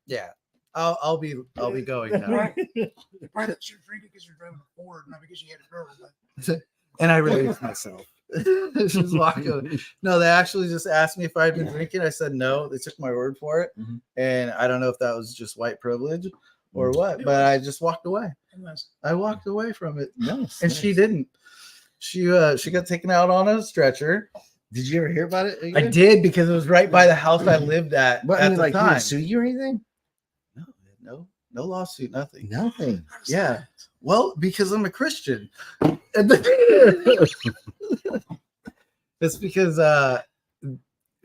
Yeah. I'll be going now. Right. Probably that you're drinking because you're driving a Ford, not because you had a girl. But... And I released myself. Just walking. No, they actually just asked me if I'd been drinking. I said no. They took my word for it, and I don't know if that was just white privilege or what, but I just walked away. I walked away from it. And she didn't. She got taken out on a stretcher. Did you ever hear about it again? I did, because it was right by the house I lived at at the time. Did they sue you or anything? No lawsuit, nothing. Nothing. Yeah. Well, because I'm a Christian. It's because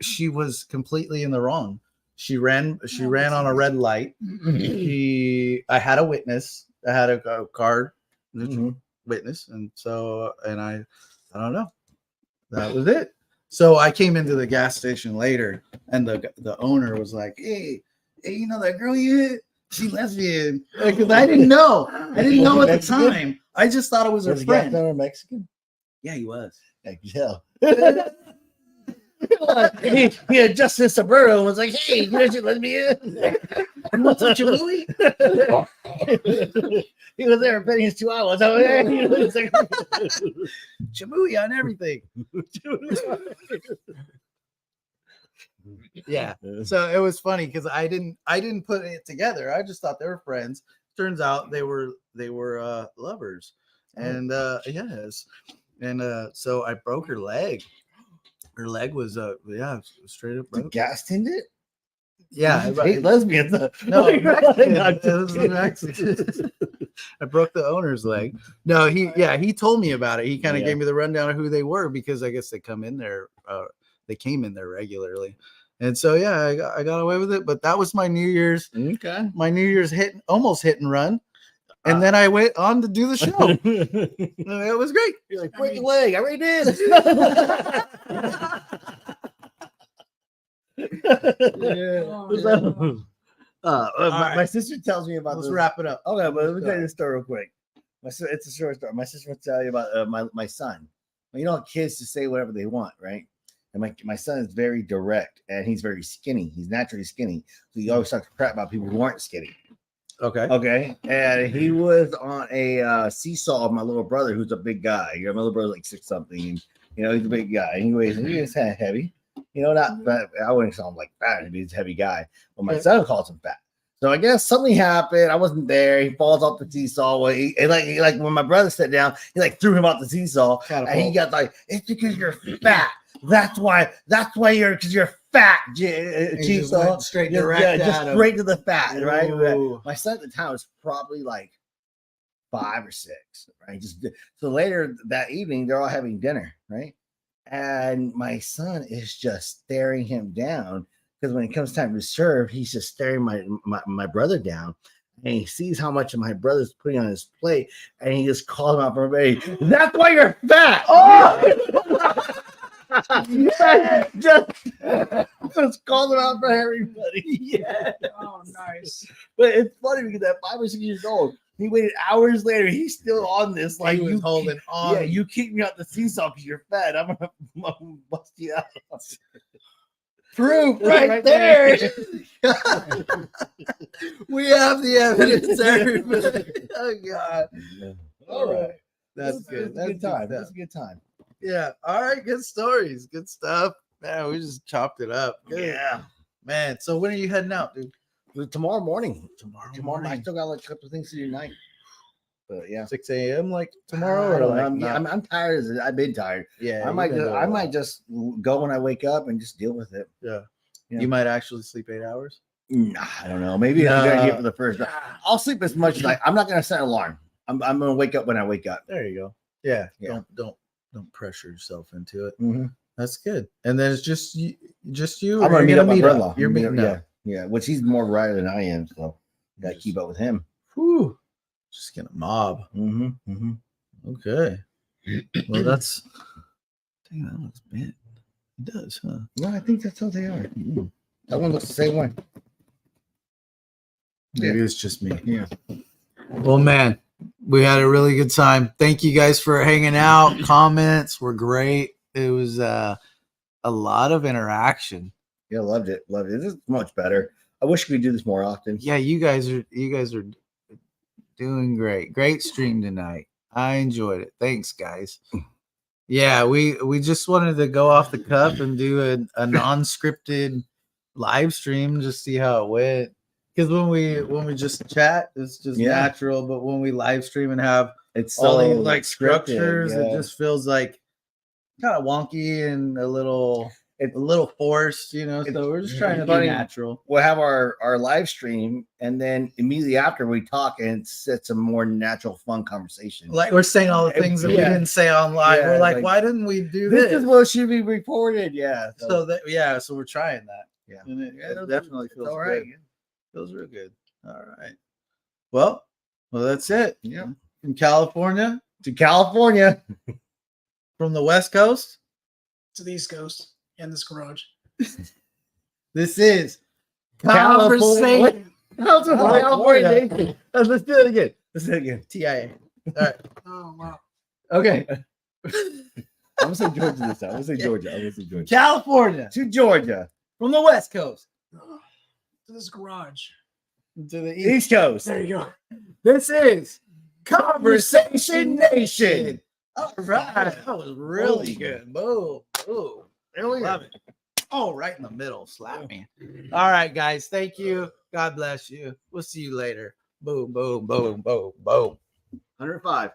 she was completely in the wrong. She ran on a red light. I had a witness. I had a card witness, and I don't know. That was it. So I came into the gas station later, and the owner was like, "Hey, that girl you hit? She lesbian." Because I didn't know. I didn't know at the time. I just thought it was her friend. Was Mexican? Yeah, he was. Yeah. He adjusted his sombrero and was like, "Hey, you guys should let me in." What's up, Chabooey? He was there betting his 2 hours over there. He was like, Chabooey on everything. Yeah. So it was funny because I didn't put it together. I just thought they were friends. Turns out they were lovers. And yes. And so I broke her leg. Her leg was straight up broke. gas tinned it. Yeah, Hate lesbians. no, Mexican. I'm It was just Mexican. I broke the owner's leg. No, he told me about it. He kind of gave me the rundown of who they were because I guess they come in there. They came in there regularly, and so I got away with it. But that was my New Year's. Okay. My New Year's almost hit and run, and then I went on to do the show. It was great. You're like, break a leg. I already did. My sister tells me about Let's this. wrap it up. Okay, but let me tell you this story real quick. It's a short story. My sister will tell you about my son. Well, you know, kids just say whatever they want, right? And my son is very direct, and he's very skinny. He's naturally skinny, so he always talks crap about people who aren't skinny. Okay. And he was on a seesaw with my little brother, who's a big guy. My little brother's like 6 something, and he's a big guy. Anyways, he's kind of heavy. Not fat. I wouldn't call him like fat. He's a heavy guy. But my son calls him fat. So I guess something happened. I wasn't there. He falls off the seesaw. Like when my brother sat down, he like threw him off the seesaw, and he got like, "It's because you're fat. That's why because you're fat." Seesaw straight direct, just straight to the fat, right? Ooh. My son at the time was probably like 5 or 6, right? So later that evening, they're all having dinner, right? And my son is just staring him down because when it comes time to serve, he's just staring my brother down, and he sees how much of my brother's putting on his plate, and he just calls him out for everybody. That's why you're fat. Oh, just called him out for everybody. Yeah. Oh, nice. But it's funny because at 5 or 6 years old, he waited hours later. He's still on this. Like, he was holding on. Yeah, you kick me out the seesaw because you're fat. I'm gonna bust you out. Proof right there. We have the evidence, everybody. Oh God. All right. That's good. That's a good time. That's a good time. Yeah. All right. Good stories. Good stuff. Man, we just chopped it up. Good. Yeah. Man. So when are you heading out, dude? Tomorrow morning. Tomorrow I morning. still got like a couple of things to do tonight. But yeah. 6 a.m. like tomorrow? I Or don't know. like I'm tired. I've been tired. yeah. I might just go when I wake up and just deal with it. Yeah. Yeah. You might actually sleep 8 hours. Nah, I don't know. Maybe I'm gonna get for the first. I'll sleep as much as I'm not gonna set an alarm. I'm gonna wake up when I wake up. There you go. Yeah. Yeah. Don't pressure yourself into it. Mm-hmm. That's good. And then it's just you. I'm gonna meet up my brother-in-law. You're meeting up. Yeah. Which he's more right than I am, so gotta keep up with him. Whew. Just get a mob. Mm-hmm. Mm-hmm. Okay. Well, that's. Dang, that looks bad. It does, huh? No, I think that's how they are. Mm-hmm. That one looks the same way. Maybe it's just me. Yeah. Well, man, we had a really good time. Thank you guys for hanging out. Comments were great. It was a lot of interaction. Yeah, loved it. Loved it. This is much better. I wish we could do this more often. Yeah, you guys are doing great. Great stream tonight. I enjoyed it. Thanks, guys. Yeah, we just wanted to go off the cuff and do a non-scripted live stream, just see how it went. Because when we just chat, it's just natural. But when we live stream and have it's all so these like structures, yeah. it just feels like kind of wonky and a little forced, So we're just trying to be natural. We'll have our live stream, and then immediately after we talk, and it's a more natural, fun conversation. Like we're saying all the things that we didn't say online. Yeah, we're like, why didn't we do this? Is what should be reported. Yeah. So we're trying that. Yeah. And it definitely feels all right. good. Feels real good. All right. Well, that's it. Yeah. From California to California. From the West Coast to the East Coast and this garage. This is Conversation. California. Let's do it again. TIA. All right. Oh wow. Okay. I'm gonna say Georgia this time. I'm gonna say Georgia. I'm gonna say Georgia. California To Georgia. from the West Coast To this garage. to the East. East Coast. There you go. This is Conversation Nation. All right, that was really good. Boom, boom. There we Love go. it. Oh, right in the middle. Slap me. All right, guys. Thank you. God bless you. We'll see you later. Boom, boom, boom, boom, boom. 105.